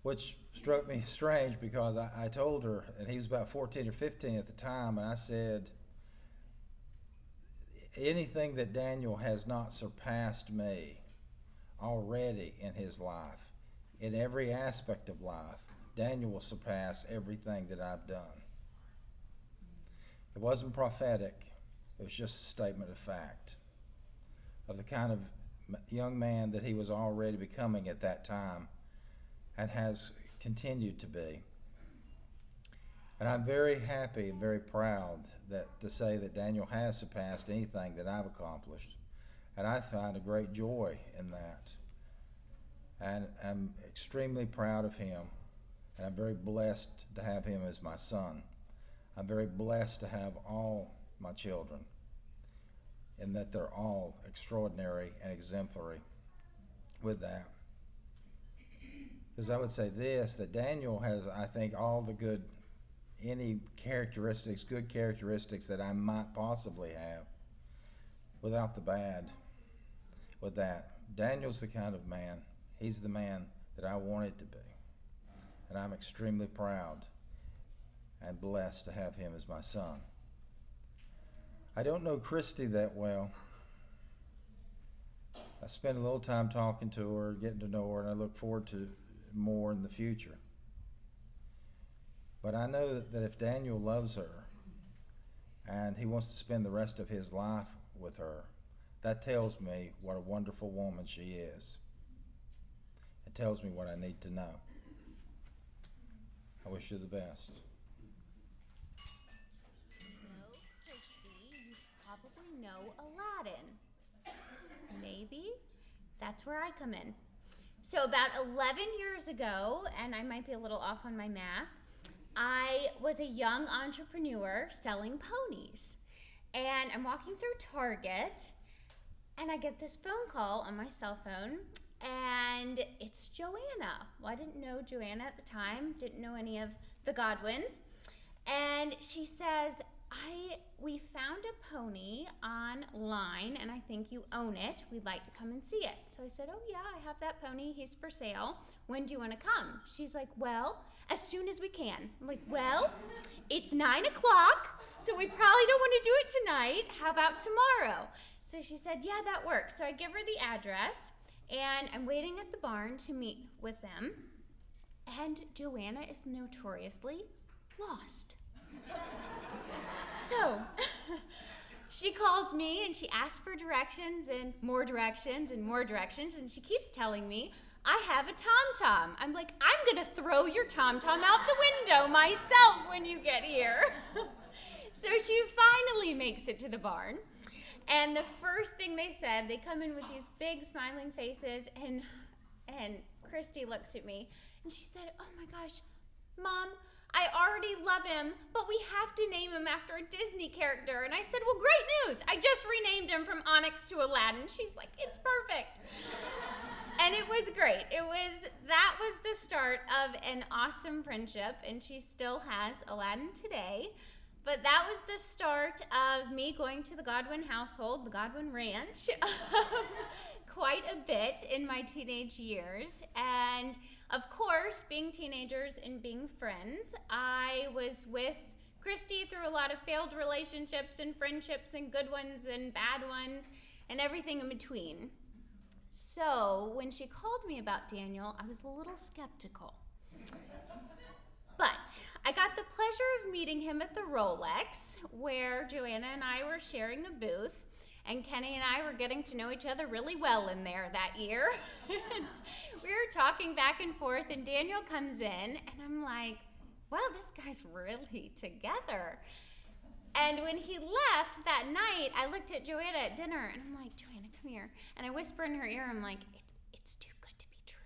Which struck me strange, because I told her, and he was about 14 or 15 at the time, and I said, anything that Daniel has not surpassed me already in his life, in every aspect of life, Daniel will surpass everything that I've done. It wasn't prophetic, it was just a statement of fact of the kind of young man that he was already becoming at that time and has continued to be. And I'm very happy and very proud to say that Daniel has surpassed anything that I've accomplished. And I find a great joy in that. And I'm extremely proud of him. And I'm very blessed to have him as my son. I'm very blessed to have all my children, and that they're all extraordinary and exemplary with that. Because I would say this, that Daniel has, I think, all the good characteristics that I might possibly have, without the bad. With that, Daniel's the kind of man, he's the man that I wanted to be. And I'm extremely proud and blessed to have him as my son. I don't know Christi that well. I spent a little time talking to her, getting to know her, and I look forward to more in the future. But I know that if Daniel loves her and he wants to spend the rest of his life with her, that tells me what a wonderful woman she is. It tells me what I need to know. I wish you the best. Christi, you probably know Aladdin. Maybe that's where I come in. So about 11 years ago, and I might be a little off on my math, I was a young entrepreneur selling ponies. And I'm walking through Target, and I get this phone call on my cell phone, and it's Joanna. Well, I didn't know Joanna at the time, didn't know any of the Godwins. And she says, we found a pony online, and I think you own it. We'd like to come and see it. So I said, oh yeah, I have that pony. He's for sale. When do you want to come? She's like, well, as soon as we can. I'm like, well, it's 9 o'clock, so we probably don't want to do it tonight. How about tomorrow? So she said, yeah, that works. So I give her the address, and I'm waiting at the barn to meet with them. And Joanna is notoriously lost. So she calls me and she asks for directions and more directions and more directions, and she keeps telling me, I have a tom-tom. I'm like, I'm gonna throw your tom-tom out the window myself when you get here. So she finally makes it to the barn, and the first thing they said, they come in with these big smiling faces, and Christy looks at me and she said, oh my gosh, Mom, I already love him, but we have to name him after a Disney character. And I said, well, great news. I just renamed him from Onyx to Aladdin. She's like, it's perfect. And it was great. That was the start of an awesome friendship, and she still has Aladdin today. But that was the start of me going to the Godwin household, the Godwin Ranch, quite a bit in my teenage years. And of course, being teenagers and being friends, I was with Christy through a lot of failed relationships and friendships and good ones and bad ones and everything in between. So when she called me about Daniel, I was a little skeptical. But I got the pleasure of meeting him at the Rolex, where Joanna and I were sharing a booth, and Kenny and I were getting to know each other really well in there that year. We were talking back and forth, and Daniel comes in, and I'm like, wow, this guy's really together. And when he left that night, I looked at Joanna at dinner, and I'm like, Joanna, come here. And I whisper in her ear, I'm like, it's too good to be true.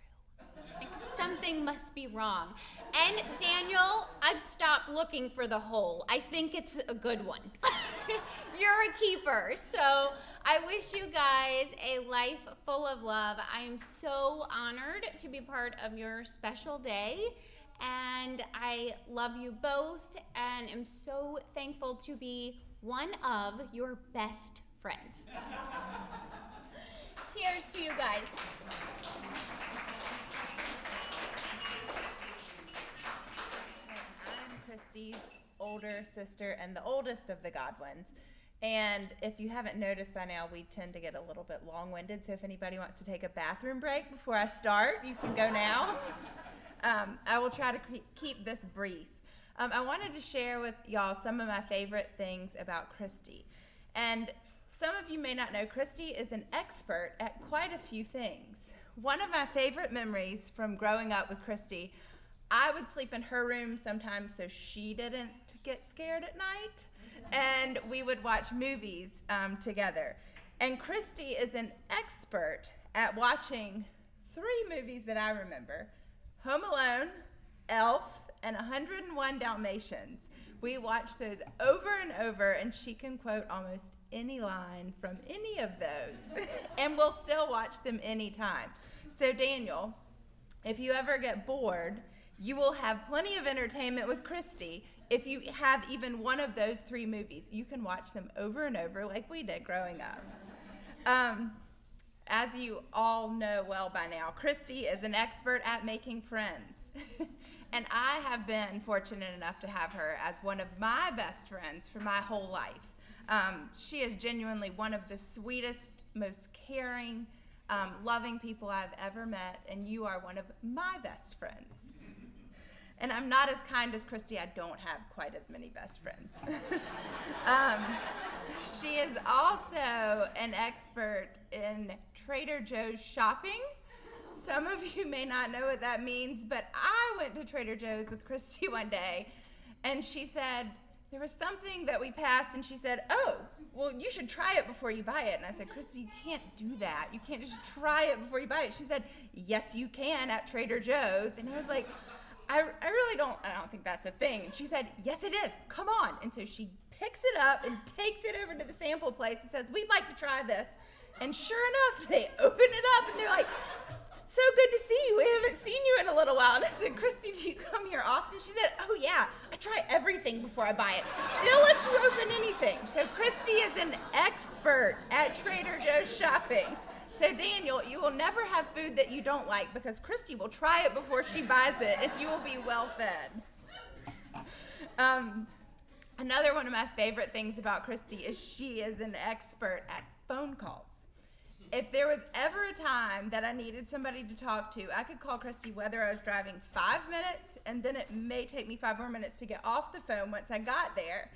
Like, something must be wrong. And Daniel, I've stopped looking for the hole. I think it's a good one. You're a keeper. So I wish you guys a life full of love. I am so honored to be part of your special day. And I love you both and am so thankful to be one of your best friends. Cheers to you guys. I'm Christy's older sister and the oldest of the Godwins. And if you haven't noticed by now, we tend to get a little bit long-winded. So if anybody wants to take a bathroom break before I start, you can go now. I will try to keep this brief. I wanted to share with y'all some of my favorite things about Christy. And some of you may not know, Christy is an expert at quite a few things. One of my favorite memories from growing up with Christy, I would sleep in her room sometimes so she didn't get scared at night, and we would watch movies together. And Christy is an expert at watching 3 movies that I remember: Home Alone, Elf, and 101 Dalmatians. We watch those over and over, and she can quote almost any line from any of those, and we'll still watch them anytime. So Daniel, if you ever get bored, you will have plenty of entertainment with Christy. If you have even one of those 3 movies, you can watch them over and over like we did growing up. As you all know well by now, Christy is an expert at making friends. And I have been fortunate enough to have her as one of my best friends for my whole life. She is genuinely one of the sweetest, most caring, loving people I've ever met, and you are one of my best friends. And I'm not as kind as Christy. I don't have quite as many best friends. She is also an expert in Trader Joe's shopping. Some of you may not know what that means, but I went to Trader Joe's with Christy one day, and she said, there was something that we passed, and she said, oh, well, you should try it before you buy it. And I said, Christy, you can't do that. You can't just try it before you buy it. She said, yes, you can at Trader Joe's. And I was like, I don't think that's a thing. And she said, yes, it is. Come on. And so she picks it up and takes it over to the sample place and says, we'd like to try this. And sure enough, they open it up and they're like, so good to see you. We haven't seen you in a little while. And I said, Christy, do you come here often? She said, oh yeah, I try everything before I buy it. They'll let you open anything. So Christy is an expert at Trader Joe's shopping. So Daniel, you will never have food that you don't like because Christy will try it before she buys it and you will be well fed. Another one of my favorite things about Christy is she is an expert at phone calls. If there was ever a time that I needed somebody to talk to, I could call Christy whether I was driving 5 minutes, and then it may take me 5 more minutes to get off the phone once I got there,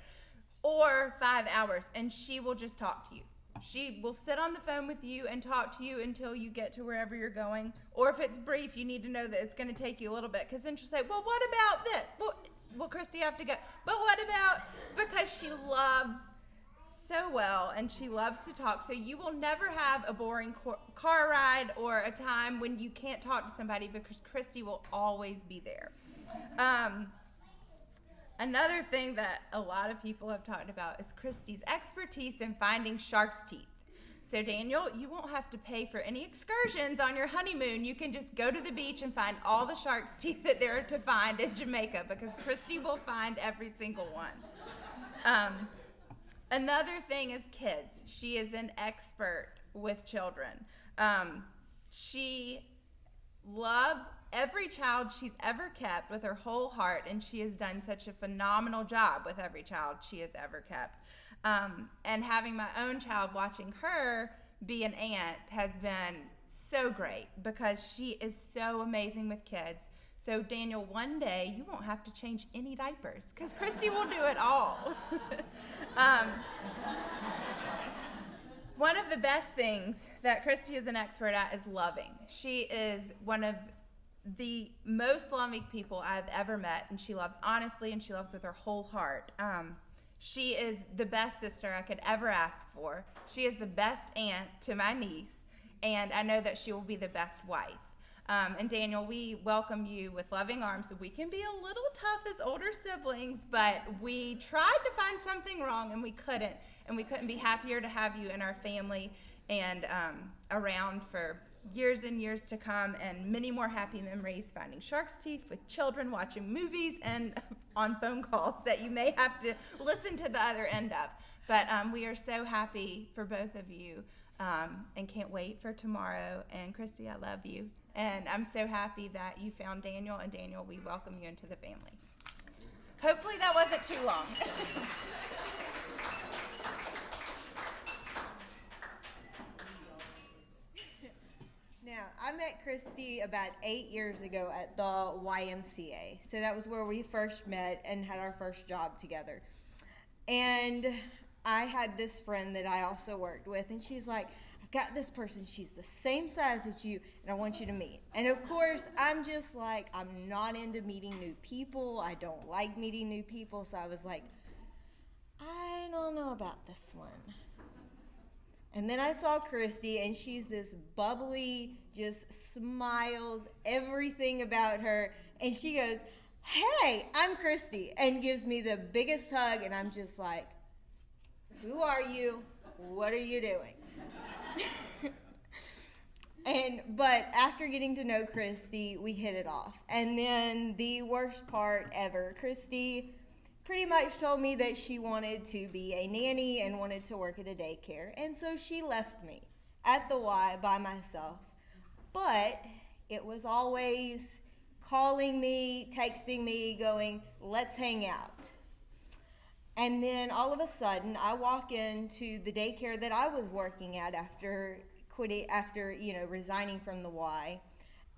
or 5 hours, and she will just talk to you. She will sit on the phone with you and talk to you until you get to wherever you're going. Or if it's brief, you need to know that it's going to take you a little bit, because then she'll say, well, what about this? Well, Christy, you have to go. But what about, because she loves so well and she loves to talk, so you will never have a boring car ride or a time when you can't talk to somebody because Christy will always be there. Another thing that a lot of people have talked about is Christy's expertise in finding shark's teeth. So Daniel, you won't have to pay for any excursions on your honeymoon. You can just go to the beach and find all the shark's teeth that there are to find in Jamaica because Christy will find every single one. Another thing is kids. She is an expert with children. She loves every child she's ever kept with her whole heart, and she has done such a phenomenal job with every child she has ever kept. And having my own child, watching her be an aunt has been so great because she is so amazing with kids. So Daniel, one day you won't have to change any diapers because Christy will do it all. One of the best things that Christy is an expert at is loving. She is one of the most loving people I've ever met, and she loves honestly and she loves with her whole heart. She is the best sister I could ever ask for. She is the best aunt to my niece, and I know that she will be the best wife. And Daniel, we welcome you with loving arms. We can be a little tough as older siblings, but we tried to find something wrong and we couldn't. And we couldn't be happier to have you in our family and around for years and years to come, and many more happy memories finding shark's teeth with children, watching movies, and on phone calls that you may have to listen to the other end of. But we are so happy for both of you and can't wait for tomorrow. And Christy, I love you. And I'm so happy that you found Daniel, and Daniel, we welcome you into the family. Hopefully that wasn't too long. Now, I met Christy about 8 years ago at the YMCA. So that was where we first met and had our first job together. And I had this friend that I also worked with, and she's like, I've got this person, she's the same size as you, and I want you to meet. And of course, I'm just like, I'm not into meeting new people. I don't like meeting new people. So I was like, I don't know about this one. And then I saw Christy, and she's this bubbly, just smiles, everything about her. And she goes, hey, I'm Christy, and gives me the biggest hug. And I'm just like, who are you? What are you doing? But after getting to know Christy, we hit it off. And then the worst part ever, Christy pretty much told me that she wanted to be a nanny and wanted to work at a daycare. And so she left me at the Y by myself. But it was always calling me, texting me, going, let's hang out. And then all of a sudden, I walk into the daycare that I was working at after resigning from the Y.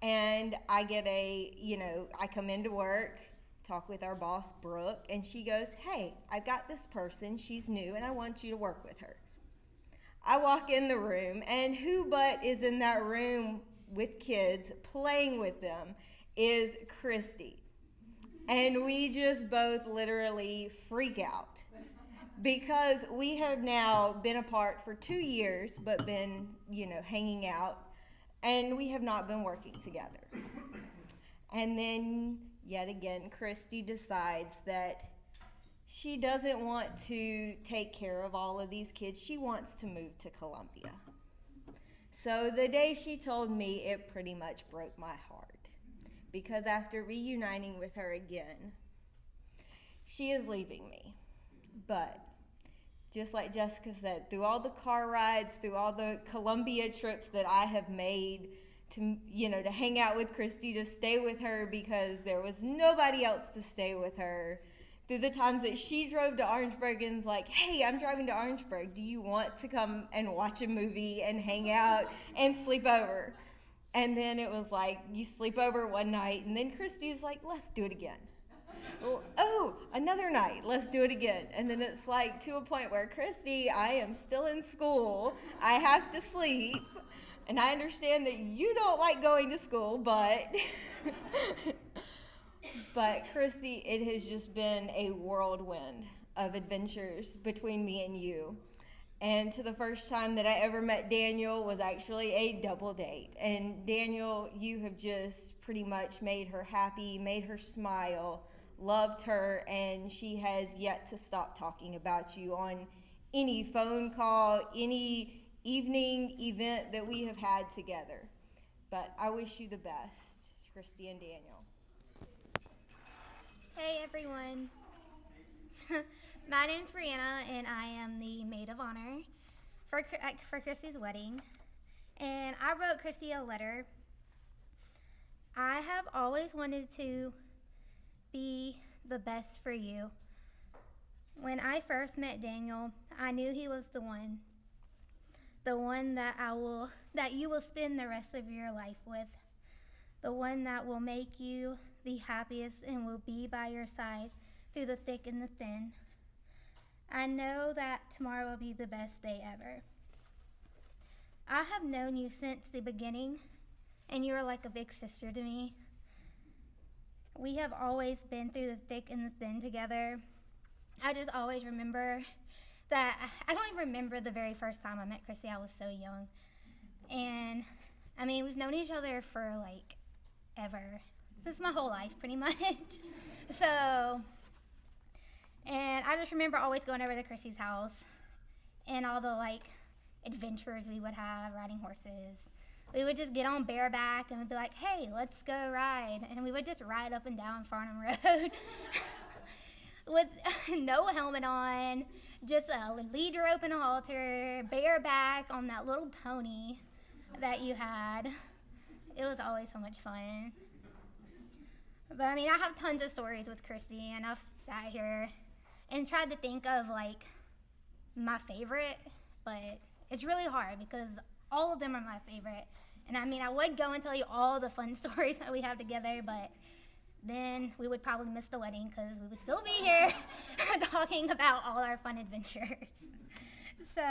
And I get I come into work, talk with our boss, Brooke, and she goes, hey, I've got this person, she's new, and I want you to work with her. I walk in the room, and who but is in that room with kids, playing with them, is Christy. And we just both literally freak out because we have now been apart for 2 years, but been, hanging out, and we have not been working together. And then yet again, Christy decides that she doesn't want to take care of all of these kids. She wants to move to Columbia. So the day she told me, it pretty much broke my heart. Because after reuniting with her again, she is leaving me. But just like Jessica said, through all the car rides, through all the Columbia trips that I have made to, to hang out with Christi, to stay with her because there was nobody else to stay with her, through the times that she drove to Orangeburg and's like, hey, I'm driving to Orangeburg. Do you want to come and watch a movie and hang out and sleep over? And then it was like, you sleep over one night, and then Christi's like, let's do it again. Oh, another night, let's do it again. And then it's like to a point where, Christi, I am still in school. I have to sleep. And I understand that you don't like going to school, but but Christi, it has just been a whirlwind of adventures between me and you. And to the first time that I ever met Daniel was actually a double date. And Daniel, you have just pretty much made her happy, made her smile, loved her, and she has yet to stop talking about you on any phone call, any evening event that we have had together. But I wish you the best, Christi and Daniel. Hey everyone. My name's Brianna, and I am the maid of honor for Christi's wedding. And I wrote Christi a letter. I have always wanted to be the best for you. When I first met Daniel, I knew he was the one that you will spend the rest of your life with, the one that will make you the happiest and will be by your side through the thick and the thin. I know that tomorrow will be the best day ever. I have known you since the beginning, and you are like a big sister to me. We have always been through the thick and the thin together. I just always remember that I don't even remember the very first time I met Christi. I was so young. And I mean, we've known each other for like ever, since my whole life pretty much. So, and I just remember always going over to Christi's house and all the like adventures we would have, riding horses. We would just get on bareback and we'd be like, hey, let's go ride. And we would just ride up and down Farnham Road with no helmet on, just a lead rope and a halter, bareback on that little pony that you had. It was always so much fun. But I mean, I have tons of stories with Christi, and I've sat here and tried to think of like my favorite, but it's really hard because all of them are my favorite. And I mean, I would go and tell you all the fun stories that we have together, but then we would probably miss the wedding because we would still be here talking about all our fun adventures. So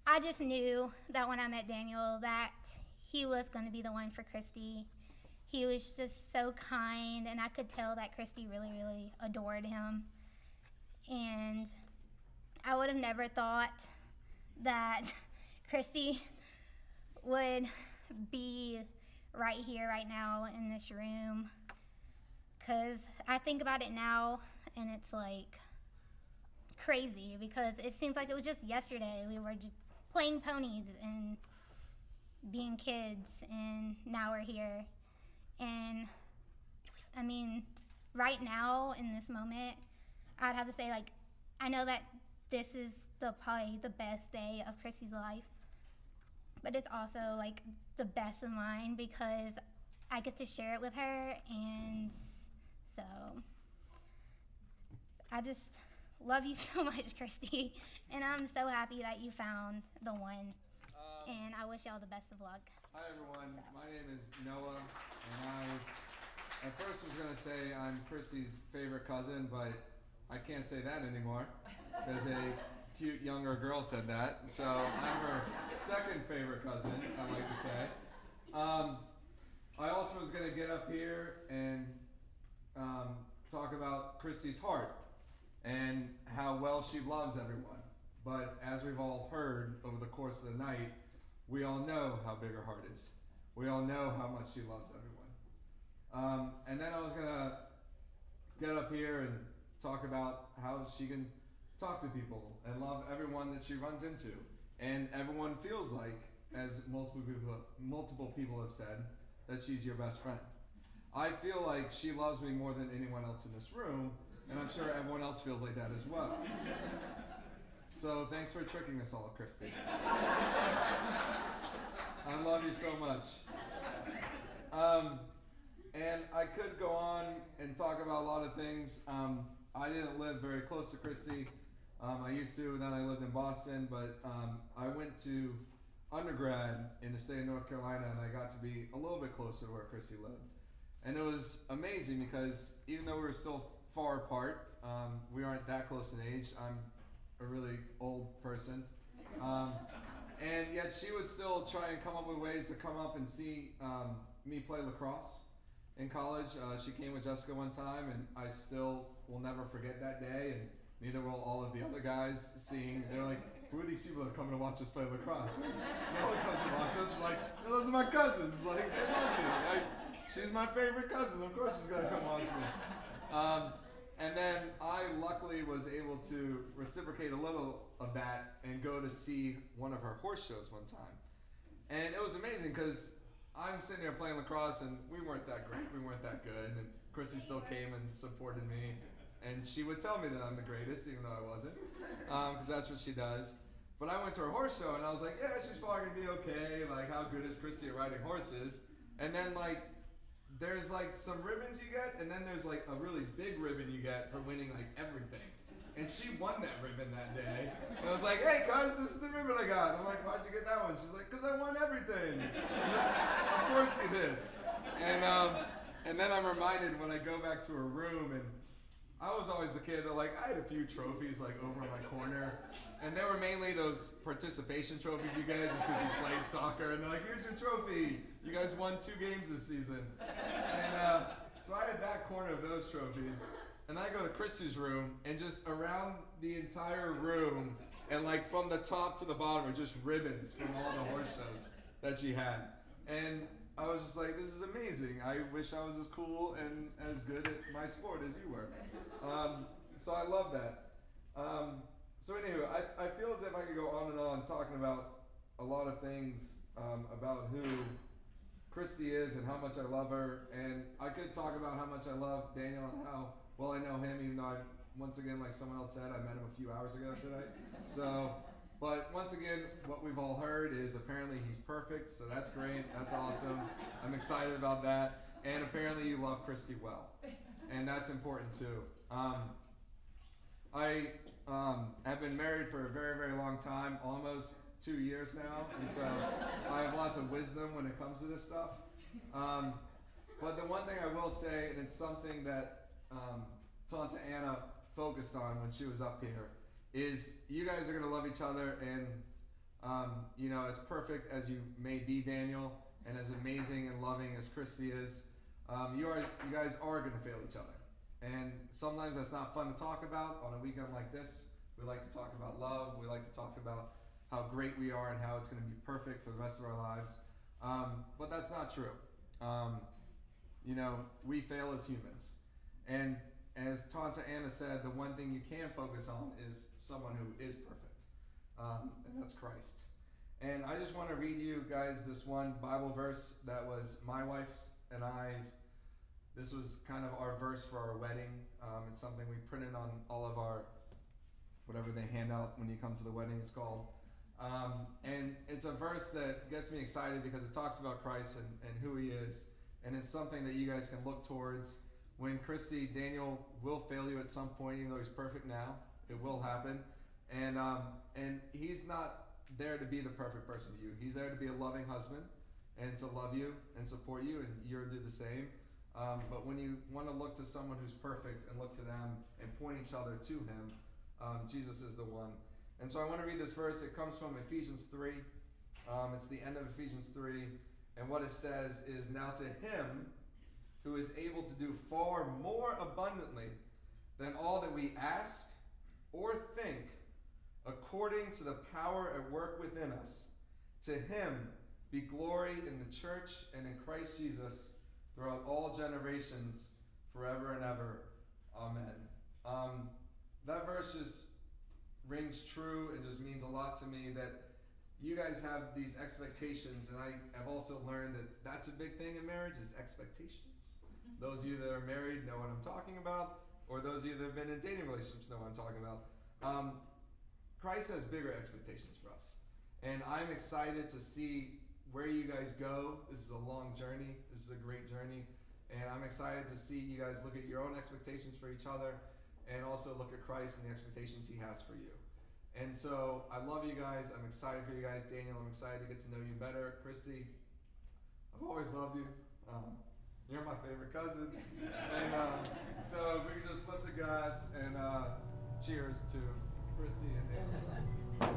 I just knew that when I met Daniel that he was going to be the one for Christi. He was just so kind, and I could tell that Christi really, really adored him. And I would have never thought that Christi would be right here, right now in this room, because I think about it now and it's like crazy because it seems like it was just yesterday we were just playing ponies and being kids, and now we're here. And I mean, right now in this moment, I'd have to say like I know that this is probably the best day of Christi's life, but it's also like the best of mine because I get to share it with her. And so I just love you so much, Christi, and I'm so happy that you found the one. And I wish y'all the best of luck. Hi everyone, my name is Noah, and I at first was going to say I'm Christi's favorite cousin, but I can't say that anymore because a cute younger girl said that. So I'm her second favorite cousin, I like to say. I also was going to get up here and talk about Christi's heart and how well she loves everyone. But as we've all heard over the course of the night, we all know how big her heart is. We all know how much she loves everyone. And then I was going to get up here and talk about how she can talk to people and love everyone that she runs into. And everyone feels like as multiple people have said, that she's your best friend. I feel like she loves me more than anyone else in this room, and I'm sure everyone else feels like that as well. So thanks for tricking us all, Christi. I love you so much. And I could go on and talk about a lot of things. I didn't live very close to Christi. I used to, then I lived in Boston, but I went to undergrad in the state of North Carolina, and I got to be a little bit closer to where Christi lived. And it was amazing because even though we were still far apart, we aren't that close in age. I'm a really old person. And yet she would still try and come up with ways to come up and see me play lacrosse in college. She came with Jessica one time, and I still will never forget that day, and neither will all of the other guys seeing. They're like, who are these people that are coming to watch us play lacrosse? No one comes to watch us. Like, those are my cousins. Like, they love me. Like, she's my favorite cousin. Of course she's gonna come watch me. And then I luckily was able to reciprocate a little of that and go to see one of her horse shows one time. And it was amazing because I'm sitting there playing lacrosse and we weren't that great. We weren't that good. And Christi still came and supported me. And she would tell me that I'm the greatest, even though I wasn't, because that's what she does. But I went to her horse show and I was like, yeah, she's probably gonna be okay. Like, how good is Christi at riding horses? And then there's some ribbons you get, and then there's a really big ribbon you get for winning everything. And she won that ribbon that day. And I was like, hey cuz, this is the ribbon I got. I'm like, why'd you get that one? She's like, 'cause I won everything. Of course you did. And then I'm reminded when I go back to her room, and I was always the kid that I had a few trophies over in my corner, and they were mainly those participation trophies you get just because you played soccer, and they're like, here's your trophy, you guys won 2 games this season. And so I had that corner of those trophies, and I go to Christi's room, and just around the entire room, and from the top to the bottom are just ribbons from all the horse shows that she had. And I was just like, this is amazing. I wish I was as cool and as good at my sport as you were. So I love that. So anywho, I feel as if I could go on and on talking about a lot of things about who Christi is and how much I love her. And I could talk about how much I love Daniel and how well I know him, even though once again, like someone else said, I met him a few hours ago today. But once again, what we've all heard is apparently he's perfect, so that's great, that's awesome. I'm excited about that. And apparently you love Christi well, and that's important too. I have been married for a very, very long time, almost 2 years now, and so I have lots of wisdom when it comes to this stuff. But the one thing I will say, and it's something that Tanta Anna focused on when she was up here, is you guys are going to love each other, and as perfect as you may be, Daniel, and as amazing and loving as Christi is, you guys are going to fail each other. And sometimes that's not fun to talk about on a weekend like this. We like to talk about love. We like to talk about how great we are and how it's going to be perfect for the rest of our lives. But that's not true. We fail as humans. And as Tanta Anna said, the one thing you can focus on is someone who is perfect, and that's Christ. And I just want to read you guys this one Bible verse that was my wife's and I's. This was kind of our verse for our wedding. It's something we printed on all of our, whatever they hand out when you come to the wedding, it's called. And it's a verse that gets me excited because it talks about Christ and who he is. And it's something that you guys can look towards. When Christi, Daniel will fail you at some point, even though he's perfect now. It will happen. And he's not there to be the perfect person to you. He's there to be a loving husband and to love you and support you, and you're to do the same. But when you want to look to someone who's perfect and look to them and point each other to him, Jesus is the one. And so I want to read this verse. It comes from Ephesians 3. It's the end of Ephesians 3. And what it says is, now to him who is able to do far more abundantly than all that we ask or think, according to the power at work within us. To him be glory in the church and in Christ Jesus throughout all generations, forever and ever. Amen. That verse just rings true and just means a lot to me, that you guys have these expectations, and I have also learned that that's a big thing in marriage is expectations. Those of you that are married know what I'm talking about, or those of you that have been in dating relationships know what I'm talking about. Christ has bigger expectations for us, and I'm excited to see where you guys go. This is a long journey. This is a great journey, and I'm excited to see you guys look at your own expectations for each other, and also look at Christ and the expectations He has for you. And so I love you guys. I'm excited for you guys. Daniel, I'm excited to get to know you better. Christi, I've always loved you. You're my favorite cousin. And so we can just lift the glass and cheers to Christi and Daniel.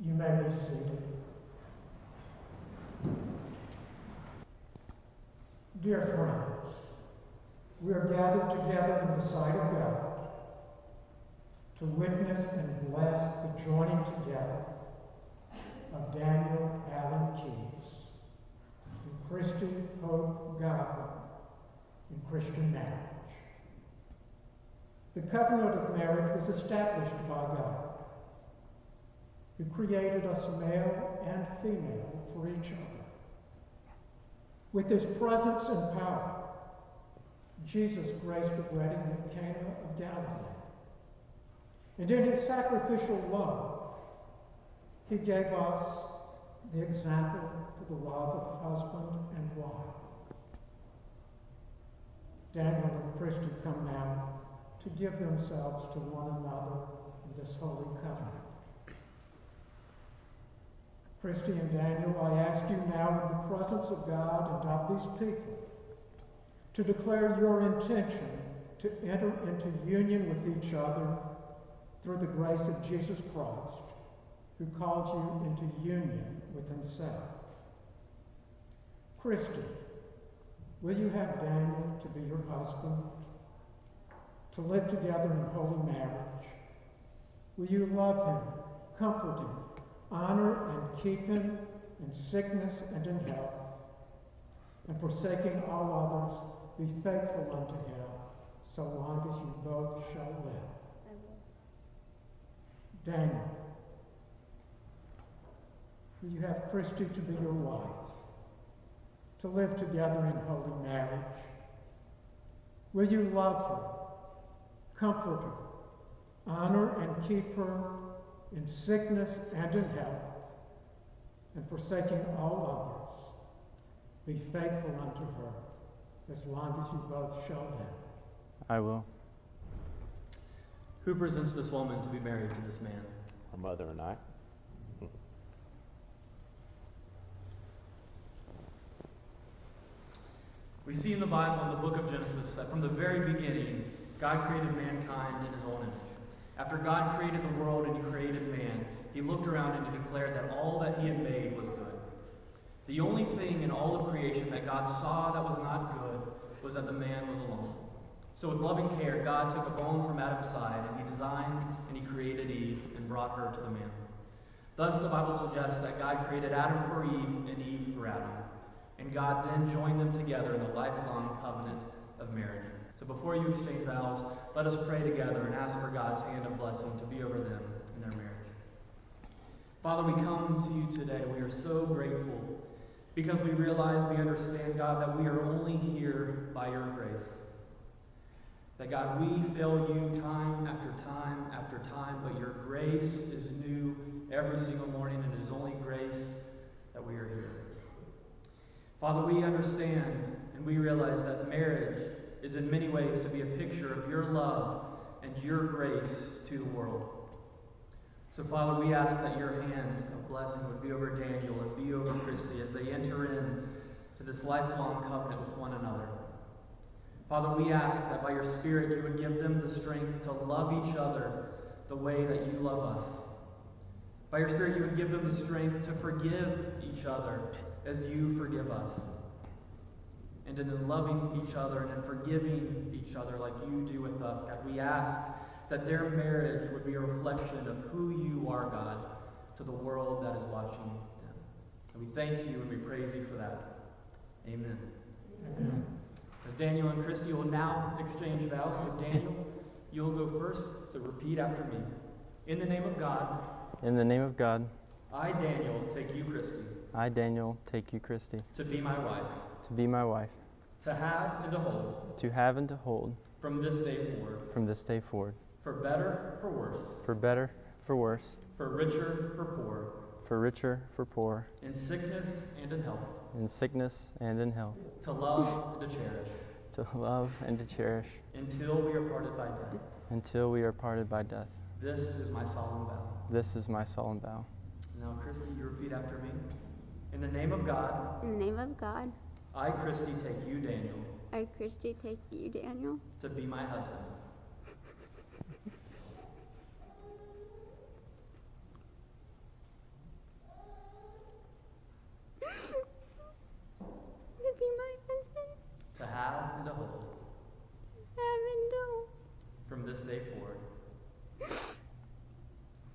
You may be seated. Dear friends, we are gathered together in the sight of God to witness and bless the joining together of Daniel Allen Keyes and Christi Hope Godwin in Christian marriage. The covenant of marriage was established by God, who created us male and female for each other. With his presence and power, Jesus graced a wedding at Cana of Galilee. And in his sacrificial love, he gave us the example for the love of husband and wife. Daniel and Christi come now to give themselves to one another in this holy covenant. Christi and Daniel, I ask you now in the presence of God and of these people to declare your intention to enter into union with each other through the grace of Jesus Christ, who called you into union with himself. Christi, will you have Daniel to be your husband, to live together in holy marriage? Will you love him, comfort him, honor and keep him in sickness and in health, and forsaking all others, be faithful unto him, so long as you both shall live? Daniel, will you have Christi to be your wife, to live together in holy marriage? Will you love her, comfort her, honor and keep her in sickness and in health, and forsaking all others, be faithful unto her as long as you both shall live? I will. Who presents this woman to be married to this man? Her mother and I. We see in the Bible, in the book of Genesis, that from the very beginning, God created mankind in his own image. After God created the world and he created man, he looked around and he declared that all that he had made was good. The only thing in all of creation that God saw that was not good was that the man was alone. So with loving care, God took a bone from Adam's side, and he designed and he created Eve and brought her to the man. Thus, the Bible suggests that God created Adam for Eve and Eve for Adam. And God then joined them together in the lifelong covenant of marriage. So before you exchange vows, let us pray together and ask for God's hand of blessing to be over them in their marriage. Father, we come to you today. We are so grateful because we realize, we understand, God, that we are only here by your grace. That, God, we fail you time after time after time, but your grace is new every single morning, and it is only grace that we are here. Father, we understand and we realize that marriage is in many ways to be a picture of your love and your grace to the world. So, Father, we ask that your hand of blessing would be over Daniel and be over Christi as they enter in to this lifelong covenant with one another. Father, we ask that by your Spirit you would give them the strength to love each other the way that you love us. By your Spirit you would give them the strength to forgive each other as you forgive us. And in loving each other and in forgiving each other like you do with us, God, we ask that their marriage would be a reflection of who you are, God, to the world that is watching them. And we thank you and we praise you for that. Amen. Amen. Daniel and Christi will now exchange vows. So Daniel, you'll go first, so repeat after me. In the name of God. In the name of God. I, Daniel, take you, Christi. I, Daniel, take you, Christi. To be my wife. To be my wife. To have and to hold. To have and to hold. From this day forward. From this day forward. For better, for worse. For better, for worse. For richer, for poor. For richer, for poor. In sickness and in health. In sickness and in health. To love and to cherish. To love and to cherish. Until we are parted by death. Until we are parted by death. This is my solemn vow. This is my solemn vow. Now, Christi, you repeat after me. In the name of God. In the name of God. I, Christi, take you, Daniel. I, Christi, take you, Daniel. To be my husband. To be my husband. To have and to hold. Have and to hold. From this day forward.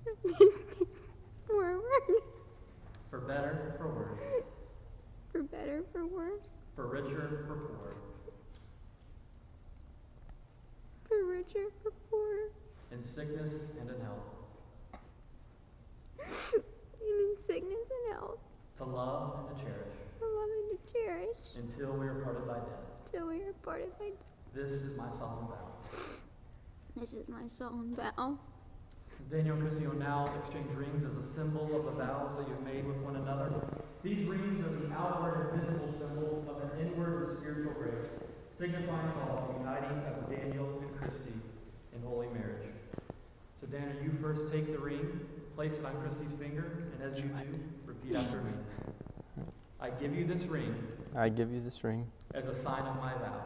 From this day forward. For better, for worse. For better, for worse. For richer, for poor. For richer, for poor. In sickness and in health. And in sickness and health. To love and to cherish. To love and to cherish. Until we are parted by death. Till we are parted by death. This is my solemn vow. This is my solemn vow. Daniel and Christi will now exchange rings as a symbol of the vows that you've made with one another. These rings are the outward and visible symbol of an inward and spiritual grace, signifying the uniting of Daniel and Christi in holy marriage. So Daniel, you first take the ring, place it on Christi's finger, and as you do, repeat after me. I give you this ring. I give you this ring. As a sign of my vow.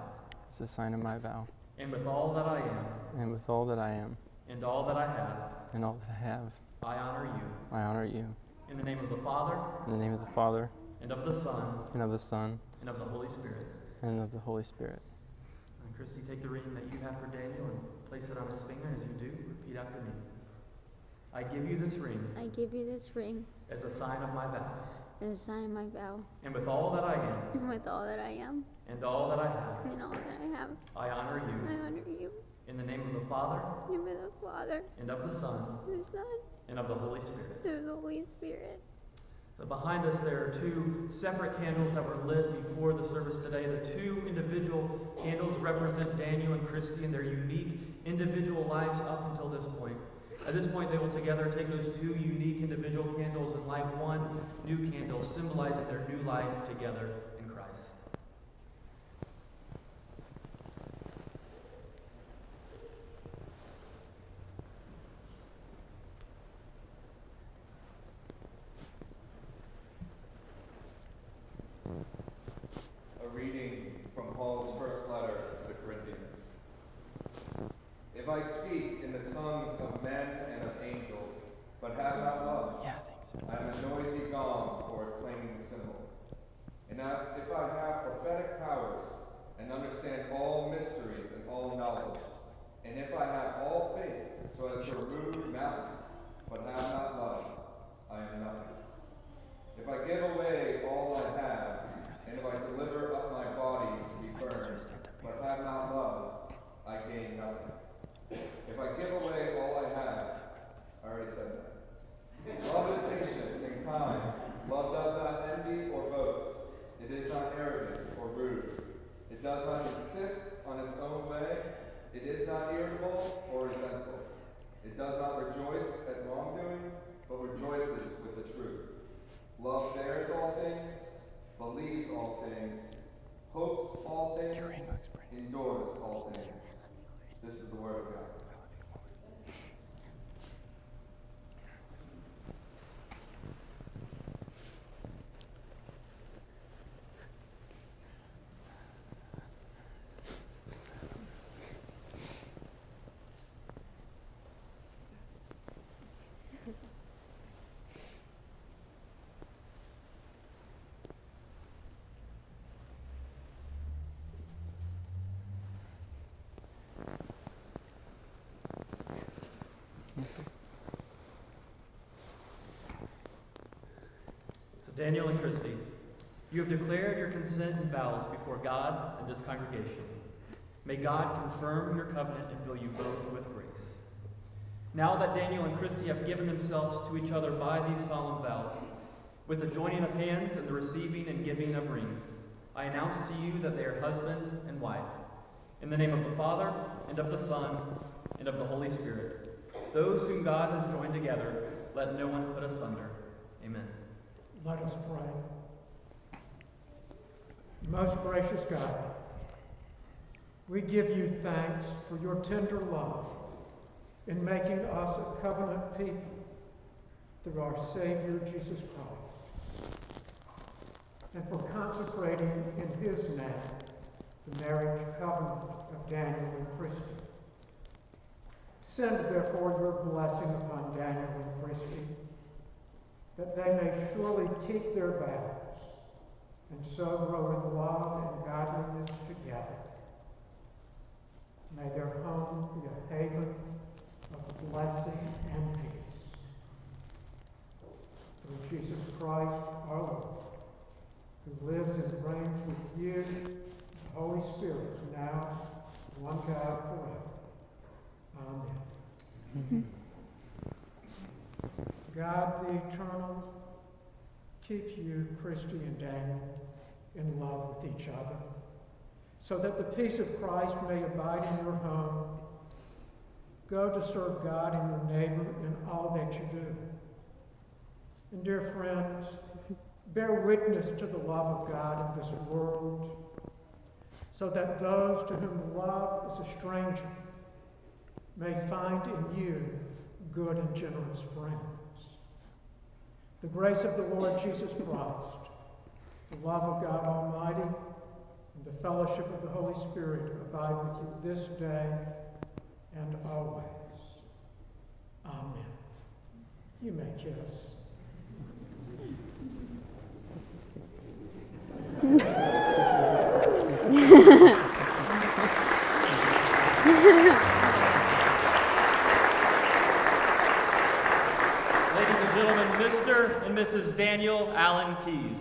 As a sign of my vow. And with all that I am. And with all that I am. And all that I have. And all that I have. I honor you. I honor you. In the name of the Father. In the name of the Father. And of the Son. And of the Son. And of the Holy Spirit. And of the Holy Spirit. And Christi, take the ring that you have for Daniel and place it on his finger. As you do, repeat after me. I give you this ring. I give you this ring. As a sign of my vow. As a sign of my vow. And with all that I am. And with all that I am. And all that I have. And all that I have. I honor you. I honor you. In the name of the Father. In the name of the Father. And of the Son. And the Son. And of the Holy Spirit. And of the Holy Spirit. So behind us there are two separate candles that were lit before the service today. The two individual candles represent Daniel and Christi and their unique individual lives up until this point. At this point, they will together take those two unique individual candles and light one new candle, symbolizing their new life together in Christ. A reading from Paul's first letter to the Corinthians. If I speak in the tongues of men and of angels, but have not love, I am a noisy gong or a clanging cymbal. And if I have prophetic powers and understand all mysteries and all knowledge, and if I have all faith so as to remove mountains, but have not love, I am nothing. If I give away all I have, and if I deliver up my body to be burned, but have not love, I gain nothing. If I give away all I have, I already said that. Love is patient and kind. Love does not envy or boast. It is not arrogant or rude. It does not insist on its own way. It is not irritable or resentful. It does not rejoice at wrongdoing, but rejoices with the truth. Love bears all things, believes all things, hopes all things, endures all things. This is the word of God. Daniel and Christi, you have declared your consent and vows before God and this congregation. May God confirm your covenant and fill you both with grace. Now that Daniel and Christi have given themselves to each other by these solemn vows, with the joining of hands and the receiving and giving of rings, I announce to you that they are husband and wife. In the name of the Father, and of the Son, and of the Holy Spirit, those whom God has joined together, let no one put asunder. Amen. Let us pray. Most gracious God, we give you thanks for your tender love in making us a covenant people through our Savior, Jesus Christ, and for consecrating in his name the marriage covenant of Daniel and Christi. Send, therefore, your blessing upon Daniel and Christi, that they may surely keep their vows and so grow in love and godliness together. May their home be a haven of blessing and peace. Through Jesus Christ our Lord, who lives and reigns with you, the Holy Spirit, now, one God forever. Amen. God the Eternal, keep you, Christi and Daniel, in love with each other, so that the peace of Christ may abide in your home. Go to serve God and your neighbor in all that you do. And dear friends, bear witness to the love of God in this world, so that those to whom love is a stranger may find in you good and generous friends. The grace of the Lord Jesus Christ, the love of God Almighty, and the fellowship of the Holy Spirit abide with you this day and always. Amen. You may kiss. Ladies and gentlemen, Mr. and Mrs. Daniel Allen Keys.